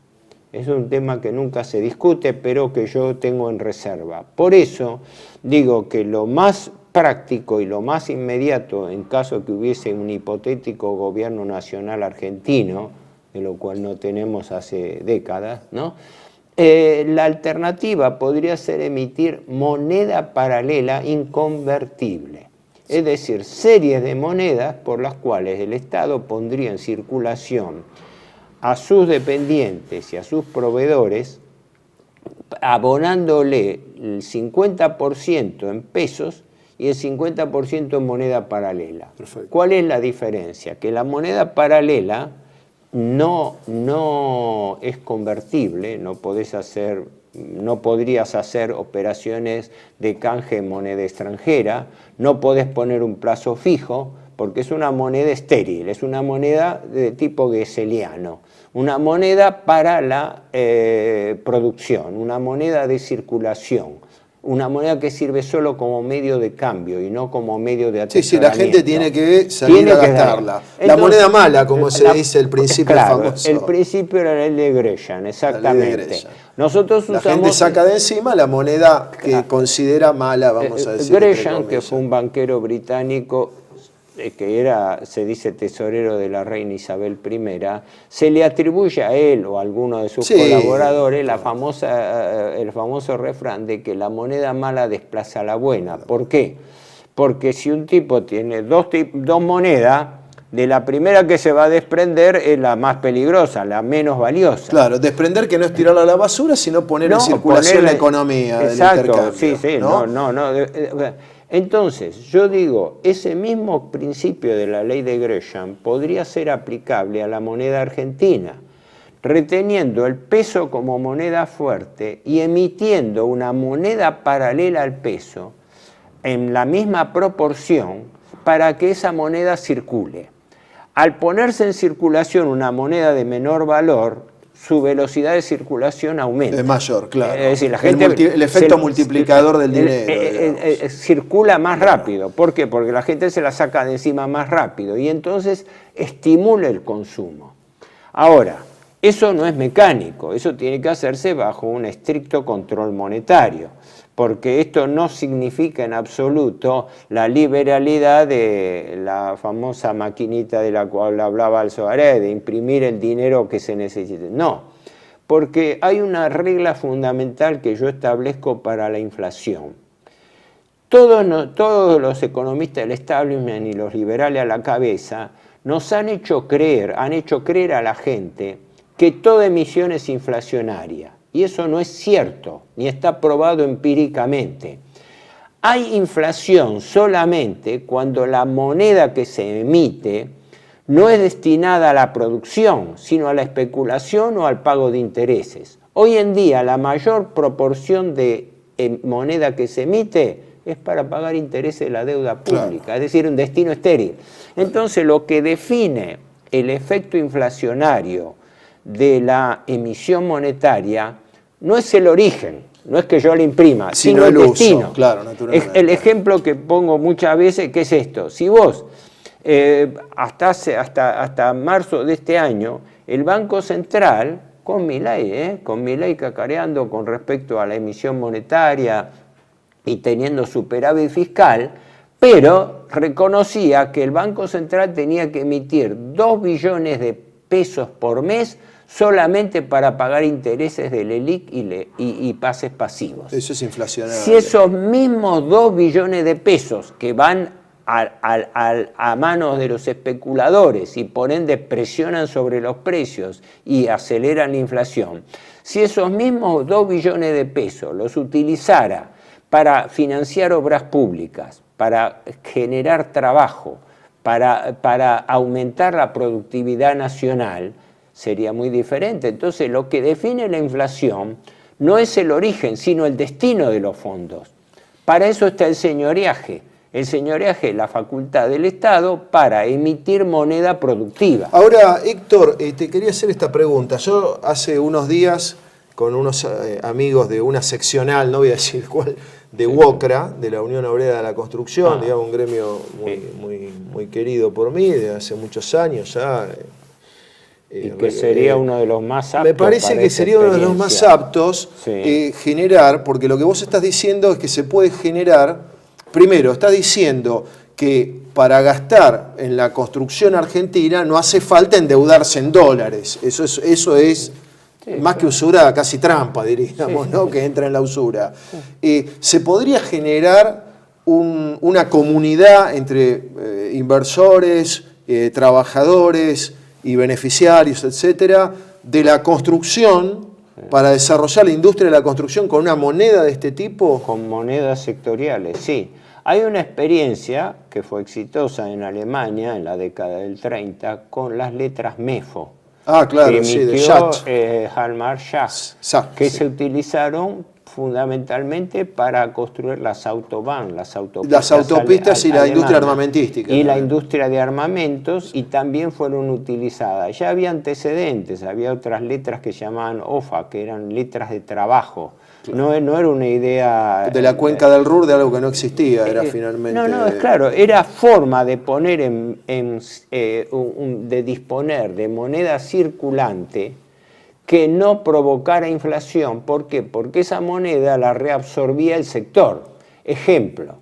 Es un tema que nunca se discute, pero que yo tengo en reserva. Por eso digo que lo más práctico y lo más inmediato, en caso que hubiese un hipotético gobierno nacional argentino, de lo cual no tenemos hace décadas, ¿no?, La alternativa podría ser emitir moneda paralela inconvertible, es decir, series de monedas por las cuales el Estado pondría en circulación a sus dependientes y a sus proveedores, abonándole el 50% en pesos y el 50% en moneda paralela. Perfecto. ¿Cuál es la diferencia? Que la moneda paralela no es convertible, no podrías hacer operaciones de canje en moneda extranjera, no podés poner un plazo fijo, porque es una moneda estéril, es una moneda de tipo geseliano, una moneda para la producción, una moneda de circulación, una moneda que sirve solo como medio de cambio y no como medio de atesoramiento. Sí, la gente tiene que salir a gastarla. Entonces, la moneda mala, como se dice, el principio claro, famoso. El principio era la ley de Gresham, exactamente. La ley de Gresham. Nosotros la usamos, gente saca de encima la moneda que considera mala, vamos a decir. Gresham, que fue un banquero británico que era, se dice, tesorero de la reina Isabel I, se le atribuye a él o a alguno de sus colaboradores el famoso refrán de que la moneda mala desplaza a la buena. ¿Por qué? Porque si un tipo tiene dos monedas, de la primera que se va a desprender es la más peligrosa, la menos valiosa. Claro, desprender que no es tirarla a la basura, sino poner en circulación la economía del intercambio. Sí, no. Entonces, yo digo, ese mismo principio de la ley de Gresham podría ser aplicable a la moneda argentina, reteniendo el peso como moneda fuerte y emitiendo una moneda paralela al peso en la misma proporción para que esa moneda circule. Al ponerse en circulación una moneda de menor valor, su velocidad de circulación aumenta. Es mayor, claro. Es decir, la gente el efecto multiplicador del dinero. Circula más rápido. ¿Por qué? Porque la gente se la saca de encima más rápido y entonces estimula el consumo. Ahora, eso no es mecánico, eso tiene que hacerse bajo un estricto control monetario, porque esto no significa en absoluto la liberalidad de la famosa maquinita de la cual hablaba Alzogaray, de imprimir el dinero que se necesite. No, porque hay una regla fundamental que yo establezco para la inflación. Todos los economistas del establishment y los liberales a la cabeza nos han hecho creer a la gente que toda emisión es inflacionaria. Y eso no es cierto, ni está probado empíricamente. Hay inflación solamente cuando la moneda que se emite no es destinada a la producción, sino a la especulación o al pago de intereses. Hoy en día la mayor proporción de moneda que se emite es para pagar intereses de la deuda pública, claro. Es decir, un destino estéril. Entonces, lo que define el efecto inflacionario de la emisión monetaria no es el origen, no es que yo la imprima, sino el destino. Uso, claro, naturalmente. El ejemplo que pongo muchas veces, ¿qué es esto? Si vos, hasta marzo de este año, el Banco Central, con Milei cacareando con respecto a la emisión monetaria y teniendo superávit fiscal, pero reconocía que el Banco Central tenía que emitir 2 billones de pesos por mes solamente para pagar intereses del ELIC y pases pasivos. Eso es inflacionario. Si esos mismos 2 billones de pesos que van a manos de los especuladores y por ende presionan sobre los precios y aceleran la inflación, si esos mismos 2 billones de pesos los utilizara para financiar obras públicas, para generar trabajo, para aumentar la productividad nacional, sería muy diferente. Entonces, lo que define la inflación no es el origen, sino el destino de los fondos. Para eso está el señoreaje. El señoreaje es la facultad del Estado para emitir moneda productiva. Ahora, Héctor, te quería hacer esta pregunta. Yo hace unos días, con unos amigos de una seccional, no voy a decir cuál, de UOCRA, de la Unión Obrera de la Construcción, digamos, un gremio muy querido por mí, de hace muchos años ya. Y que sería uno de los más aptos. Me parece que sería uno de los más aptos generar, porque lo que vos estás diciendo es que se puede generar, primero, estás diciendo que para gastar en la construcción argentina no hace falta endeudarse en dólares. Eso es más que usura, casi trampa, diríamos, ¿no? Que entra en la usura. ¿Se podría generar una comunidad entre inversores, trabajadores y beneficiarios, etcétera, de la construcción, para desarrollar la industria de la construcción con una moneda de este tipo? Con monedas sectoriales, sí. Hay una experiencia que fue exitosa en Alemania en la década del 30 con las letras MEFO. Claro, que sí, de emitió Schacht. Hjalmar Schacht, que se utilizaron fundamentalmente para construir las autobahn, las autopistas y la industria armamentística. Y la industria de armamentos, y también fueron utilizadas. Ya había antecedentes, había otras letras que se llamaban OFA, que eran letras de trabajo. No era una idea... De la cuenca del Ruhr, de algo que no existía, era finalmente... No, es claro, era forma de poner de disponer de moneda circulante que no provocara inflación. ¿Por qué? Porque esa moneda la reabsorbía el sector. Ejemplo,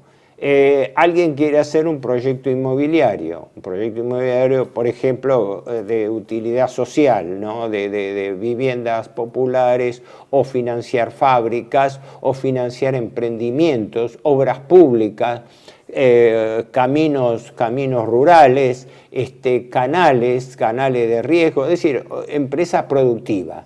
alguien quiere hacer un proyecto inmobiliario, por ejemplo, de utilidad social, ¿no? de viviendas populares, o financiar fábricas, o financiar emprendimientos, obras públicas, caminos rurales, canales de riesgo, es decir, empresa productiva.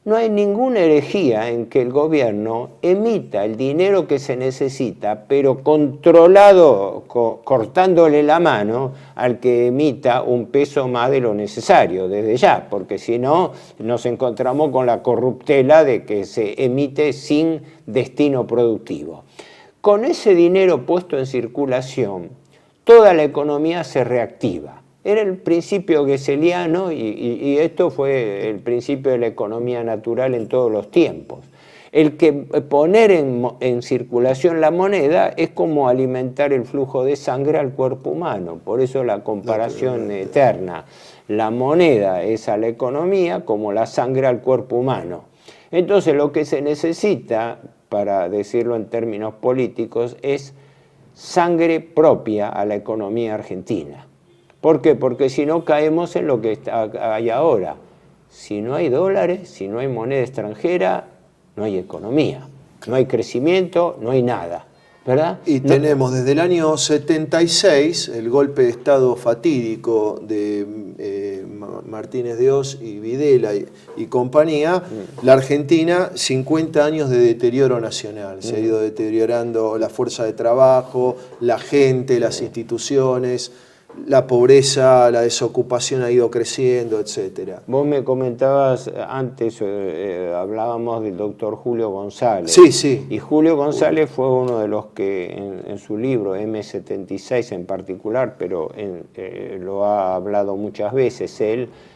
No hay ninguna herejía en que el gobierno emita el dinero que se necesita, pero controlado, cortándole la mano al que emita un peso más de lo necesario desde ya, porque si no nos encontramos con la corruptela de que se emite sin destino productivo. Con ese dinero puesto en circulación, toda la economía se reactiva. Era el principio geseliano y esto fue el principio de la economía natural en todos los tiempos. El que poner en circulación la moneda es como alimentar el flujo de sangre al cuerpo humano. Por eso la comparación eterna. La moneda es a la economía como la sangre al cuerpo humano. Entonces lo que se necesita, para decirlo en términos políticos, es sangre propia a la economía argentina. ¿Por qué? Porque si no caemos en lo que hay ahora. Si no hay dólares, si no hay moneda extranjera, no hay economía, no hay crecimiento, no hay nada, ¿verdad? Y tenemos desde el año 76 el golpe de Estado fatídico de Martínez de Oz y Videla y compañía, la Argentina, 50 años de deterioro nacional. Se ha ido deteriorando la fuerza de trabajo, la gente, las instituciones, la pobreza, la desocupación ha ido creciendo, etcétera. Vos me comentabas antes, hablábamos del doctor Julio González. Sí, sí. Y Julio González fue uno de los que en su libro, M76 en particular, pero lo ha hablado muchas veces,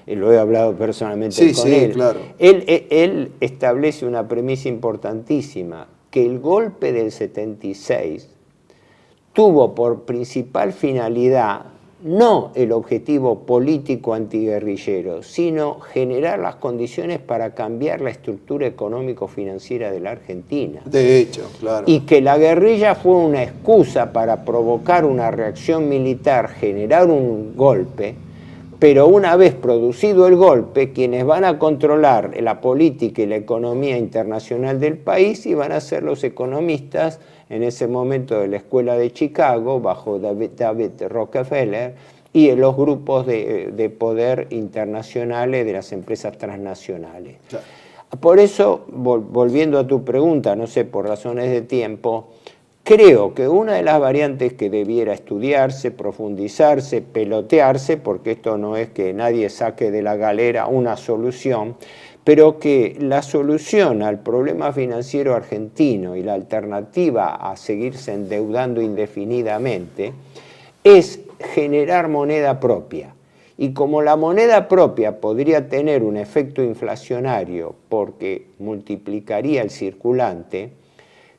lo he hablado personalmente con él. Claro. Él establece una premisa importantísima, que el golpe del 76 tuvo por principal finalidad no el objetivo político antiguerrillero, sino generar las condiciones para cambiar la estructura económico-financiera de la Argentina. De hecho, claro. Y que la guerrilla fue una excusa para provocar una reacción militar, generar un golpe, pero una vez producido el golpe, quienes van a controlar la política y la economía internacional del país y van a ser los economistas en ese momento de la Escuela de Chicago, bajo David Rockefeller, y en los grupos de poder internacionales de las empresas transnacionales. Claro. Por eso, volviendo a tu pregunta, no sé, por razones de tiempo, creo que una de las variantes que debiera estudiarse, profundizarse, pelotearse, porque esto no es que nadie saque de la galera una solución, pero que la solución al problema financiero argentino y la alternativa a seguirse endeudando indefinidamente es generar moneda propia. Y como la moneda propia podría tener un efecto inflacionario porque multiplicaría el circulante,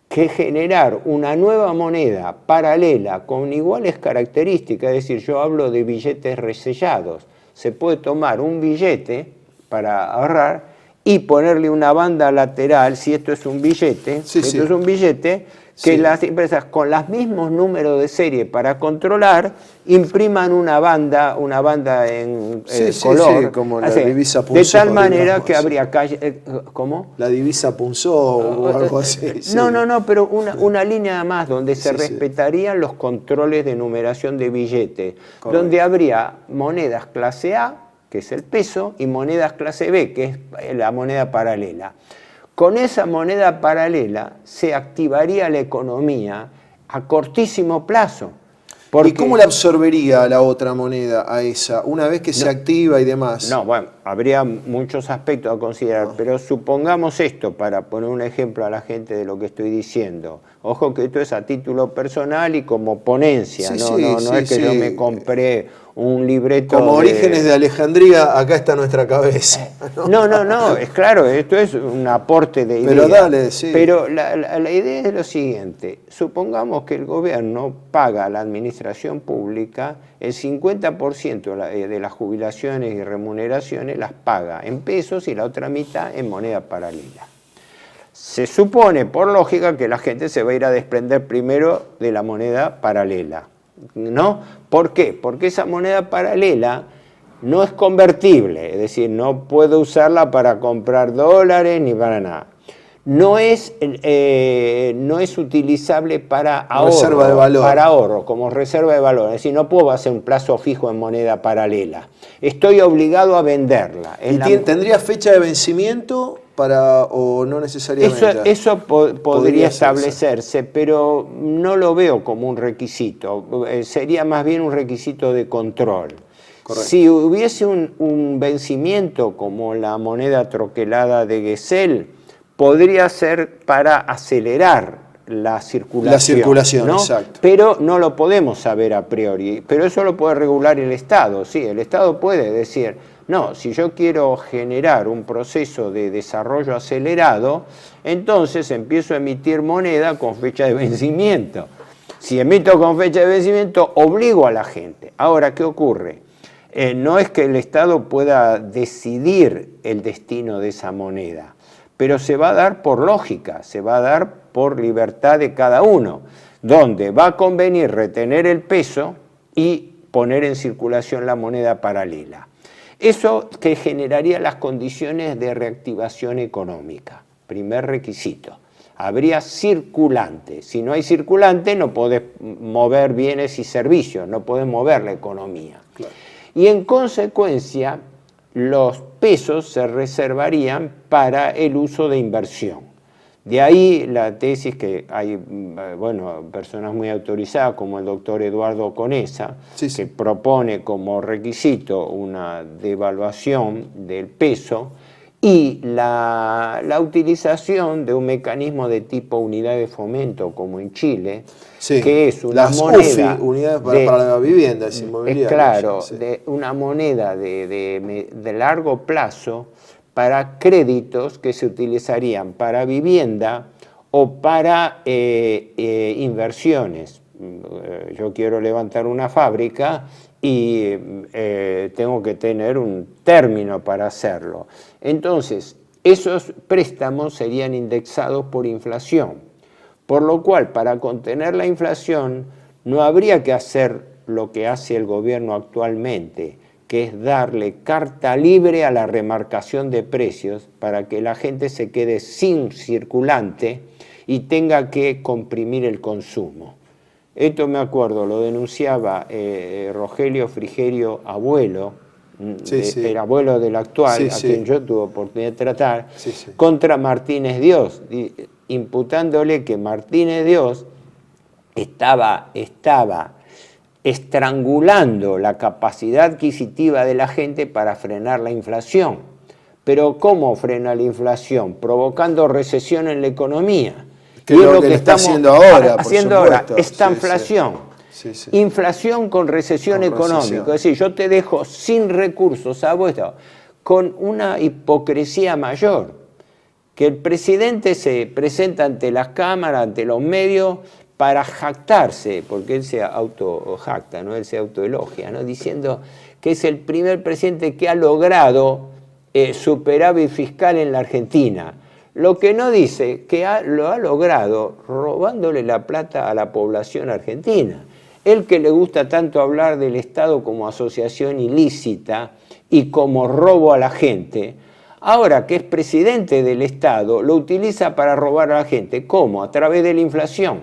que generar una nueva moneda paralela con iguales características, es decir, yo hablo de billetes resellados, se puede tomar un billete para ahorrar y ponerle una banda lateral, si esto es un billete, es un billete que Sí. las empresas con los mismos números de serie para controlar impriman una banda en Sí, sí, color, sí, como la así, divisa de Punzó, tal manera digamos, que sí. habría calle, ¿cómo? La divisa Punzó o algo así. sí. No, pero una línea más donde se Sí, sí. respetarían los controles de numeración de billetes, Correcto. donde habría monedas clase A, que es el peso, y monedas clase B, que es la moneda paralela. Con esa moneda paralela se activaría la economía a cortísimo plazo. ¿Y cómo la absorbería la otra moneda a esa, una vez que se activa y demás? No, bueno, habría muchos aspectos a considerar, pero supongamos esto para poner un ejemplo a la gente de lo que estoy diciendo. Ojo que esto es a título personal y como ponencia, Sí, no, sí, no, no sí, es que yo sí. me compré un libreto Como Orígenes de Alejandría, acá está nuestra cabeza. No, es claro, esto es un aporte de ideas. Pero dale, sí. Pero la idea es lo siguiente, supongamos que el gobierno paga a la administración pública el 50% de las jubilaciones y remuneraciones las paga en pesos y la otra mitad en moneda paralela. Se supone, por lógica, que la gente se va a ir a desprender primero de la moneda paralela, ¿no? ¿Por qué? Porque esa moneda paralela no es convertible, es decir, no puedo usarla para comprar dólares ni para nada. No es utilizable para ahorro, Reserva de valor. para ahorro, como reserva de valor. Es decir, no puedo hacer un plazo fijo en moneda paralela. Estoy obligado a venderla. ¿Y tendría fecha de vencimiento o no necesariamente? Eso podría hacerse. establecerse, pero no lo veo como un requisito. Sería más bien un requisito de control. Correcto. Si hubiese un vencimiento como la moneda troquelada de Gesell, podría ser para acelerar la circulación. La circulación, ¿no? exacto. Pero no lo podemos saber a priori. Pero eso lo puede regular el Estado. Sí, el Estado puede decir, no, si yo quiero generar un proceso de desarrollo acelerado, entonces empiezo a emitir moneda con fecha de vencimiento. Si emito con fecha de vencimiento, obligo a la gente. Ahora, ¿qué ocurre? No es que el Estado pueda decidir el destino de esa moneda, pero se va a dar por lógica, se va a dar por libertad de cada uno, donde va a convenir retener el peso y poner en circulación la moneda paralela. Eso que generaría las condiciones de reactivación económica, primer requisito. Habría circulante. Si no hay circulante, no podés mover bienes y servicios, no podés mover la economía. Claro. Y en consecuencia, los pesos se reservarían para el uso de inversión. De ahí la tesis que hay, personas muy autorizadas como el doctor Eduardo Conesa, Sí, sí. que propone como requisito una devaluación del peso y la utilización de un mecanismo de tipo unidad de fomento como en Chile, Sí, que es una las moneda UFI, unidades para la vivienda, es inmobiliaria. claro, sí. de una moneda de largo plazo para créditos que se utilizarían para vivienda o para inversiones. Yo quiero levantar una fábrica y tengo que tener un término para hacerlo. Entonces, esos préstamos serían indexados por inflación, por lo cual, para contener la inflación, no habría que hacer lo que hace el gobierno actualmente, que es darle carta libre a la remarcación de precios para que la gente se quede sin circulante y tenga que comprimir el consumo. Esto me acuerdo, lo denunciaba Rogelio Frigerio Abuelo, Sí. el abuelo del actual, Sí, a sí. quien yo tuve oportunidad de tratar, Sí. contra Martínez Dios, imputándole que Martínez Dios estaba estrangulando la capacidad adquisitiva de la gente para frenar la inflación. Pero ¿cómo frena la inflación? Provocando recesión en la economía. Que es lo que le está haciendo ahora, por supuesto. Esta Sí, inflación. Sí, sí. Inflación con recesión Con económica. recesión. Es decir, yo te dejo sin recursos a vos, con una hipocresía mayor. Que el presidente se presenta ante las cámaras, ante los medios, para jactarse, porque él se auto-jacta, ¿no? Él se autoelogia, ¿no? Diciendo que es el primer presidente que ha logrado superávit fiscal en la Argentina. Lo que no dice que lo ha logrado robándole la plata a la población argentina. Él que le gusta tanto hablar del Estado como asociación ilícita y como robo a la gente, ahora que es presidente del Estado, lo utiliza para robar a la gente. ¿Cómo? A través de la inflación,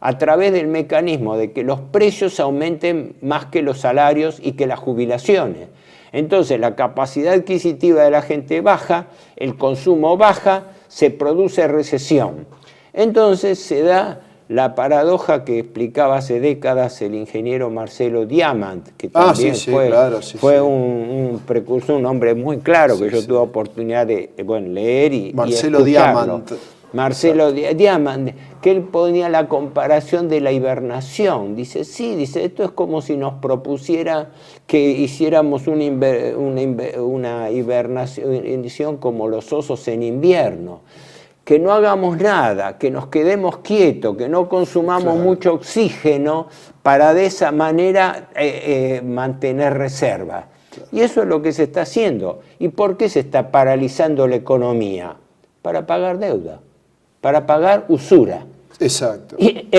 a través del mecanismo de que los precios aumenten más que los salarios y que las jubilaciones. Entonces la capacidad adquisitiva de la gente baja, el consumo baja, se produce recesión. Entonces se da la paradoja que explicaba hace décadas el ingeniero Marcelo Diamant, que también fue un precursor, un hombre muy claro que yo tuve oportunidad de leer y Marcelo escucharlo. Diamant. Marcelo Diamant, que él ponía la comparación de la hibernación. Dice, esto es como si nos propusiera que hiciéramos una hibernación como los osos en invierno. Que no hagamos nada, que nos quedemos quietos, que no consumamos mucho oxígeno para de esa manera mantener reserva. Y eso es lo que se está haciendo. ¿Y por qué se está paralizando la economía? Para pagar deuda, para pagar usura. Exacto.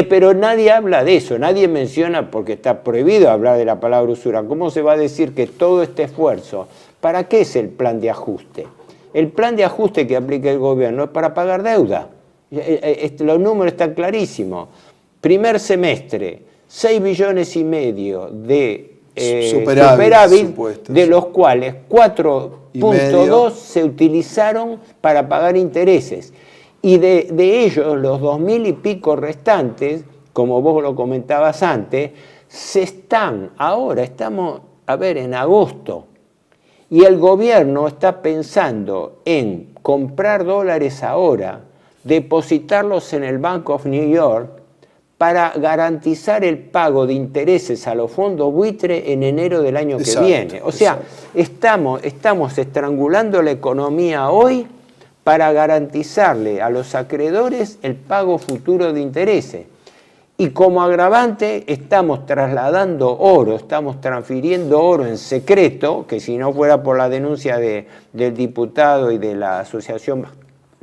Pero nadie habla de eso, nadie menciona, porque está prohibido hablar de la palabra usura. ¿Cómo se va a decir que todo este esfuerzo, para qué es el plan de ajuste? El plan de ajuste que aplica el gobierno es para pagar deuda. Los números están clarísimos. Primer semestre, 6,5 billones de superávit, de los cuales 4,2 se utilizaron para pagar intereses. Y de ellos, los 2.000 y pico restantes, como vos lo comentabas antes, estamos en agosto, y el gobierno está pensando en comprar dólares ahora, depositarlos en el Bank of New York para garantizar el pago de intereses a los fondos buitre en enero del año que viene. O sea, estamos estrangulando la economía hoy para garantizarle a los acreedores el pago futuro de intereses. Y como agravante estamos trasladando oro, estamos transfiriendo oro en secreto, que si no fuera por la denuncia del diputado y de la Asociación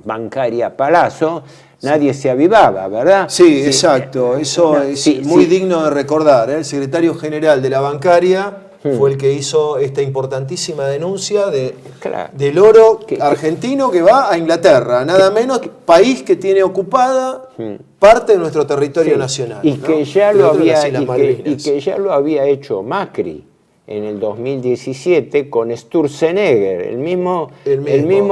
Bancaria Palazzo, nadie se avivaba, ¿verdad? Sí, exacto. Eso es muy digno de recordar. El secretario general de la bancaria fue el que hizo esta importantísima denuncia del oro argentino que va a Inglaterra, nada menos, país que tiene ocupada parte de nuestro territorio nacional. Y que ya lo había hecho Macri en el 2017 con Sturzenegger, el mismo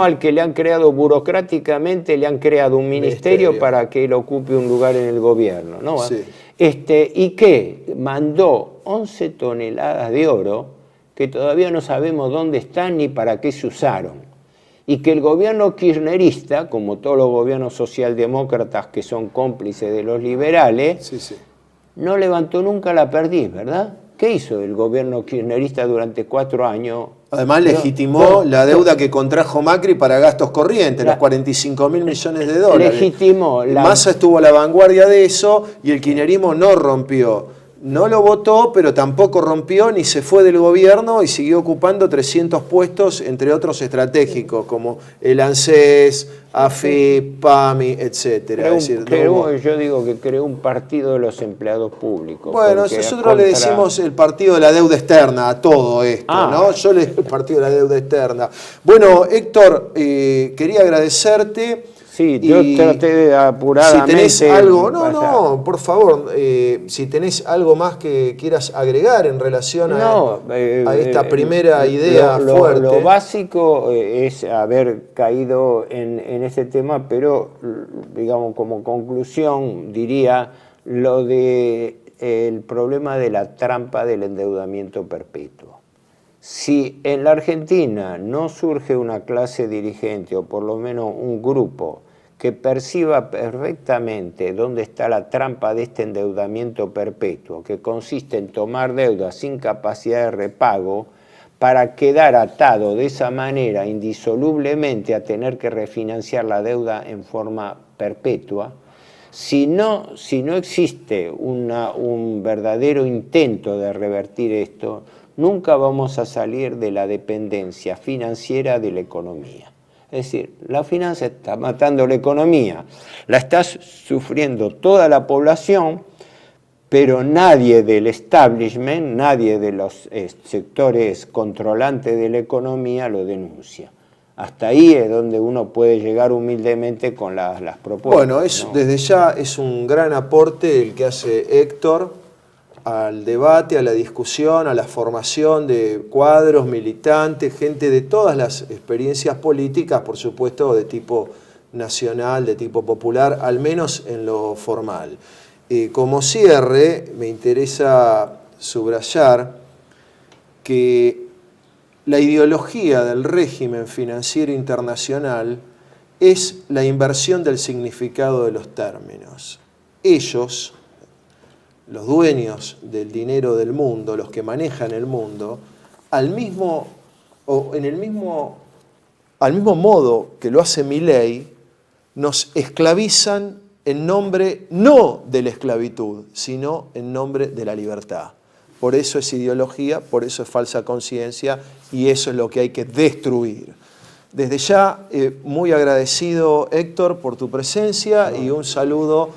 al que le han creado burocráticamente, le han creado un ministerio para que él ocupe un lugar en el gobierno, ¿no? Sí. Y que mandó 11 toneladas de oro que todavía no sabemos dónde están ni para qué se usaron. Y que el gobierno kirchnerista, como todos los gobiernos socialdemócratas que son cómplices de los liberales, no levantó nunca la perdiz, ¿verdad? ¿Qué hizo el gobierno kirchnerista durante 4 años? Además legitimó la deuda que contrajo Macri para gastos corrientes, los 45.000 millones de dólares. Legitimó. Massa estuvo a la vanguardia de eso y el kirchnerismo no rompió. No lo votó, pero tampoco rompió ni se fue del gobierno y siguió ocupando 300 puestos, entre otros estratégicos, como el ANSES, AFIP, PAMI, etc. Yo digo que creó un partido de los empleados públicos. Bueno, nosotros le decimos el partido de la deuda externa a todo esto, ¿no? Yo le digo el partido de la deuda externa. Bueno, Héctor, quería agradecerte. Sí, yo traté de apuradamente... Si tenés algo, por favor, si tenés algo más que quieras agregar en relación a esta primera idea fuerte. Lo básico es haber caído en ese tema, pero digamos como conclusión diría lo de el problema de la trampa del endeudamiento perpetuo. Si en la Argentina no surge una clase dirigente, o por lo menos un grupo, que perciba perfectamente dónde está la trampa de este endeudamiento perpetuo, que consiste en tomar deuda sin capacidad de repago para quedar atado de esa manera indisolublemente a tener que refinanciar la deuda en forma perpetua, si no existe un verdadero intento de revertir esto, nunca vamos a salir de la dependencia financiera de la economía. Es decir, la finanza está matando la economía, la está sufriendo toda la población, pero nadie del establishment, nadie de los sectores controlantes de la economía lo denuncia. Hasta ahí es donde uno puede llegar humildemente con las propuestas. Bueno, ¿no? desde ya es un gran aporte el que hace Héctor al debate, a la discusión, a la formación de cuadros, militantes, gente de todas las experiencias políticas, por supuesto de tipo nacional, de tipo popular, al menos en lo formal. Como cierre, me interesa subrayar que la ideología del régimen financiero internacional es la inversión del significado de los términos. Ellos, los dueños del dinero del mundo, los que manejan el mundo, al mismo modo que lo hace Milei, nos esclavizan en nombre no de la esclavitud, sino en nombre de la libertad. Por eso es ideología, por eso es falsa conciencia y eso es lo que hay que destruir. Desde ya, muy agradecido, Héctor, por tu presencia y un saludo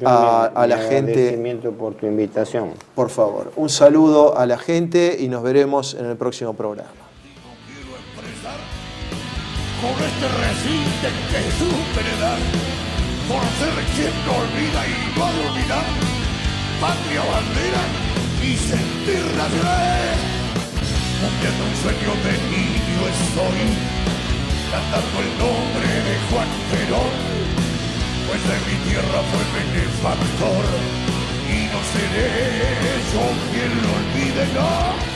a la gente. Agradecimiento por tu invitación. Por favor, un saludo a la gente y nos veremos en el próximo programa. Quiero expresar con este recinte que supe dar, por ser quien no olvida y no ha de olvidar, patria, bandera y sentir nacional. Cumpliendo un sueño de niño estoy, cantando el nombre de Juan Perón, pues de mi tierra fue benefactor y no seré yo quien lo olvide, no.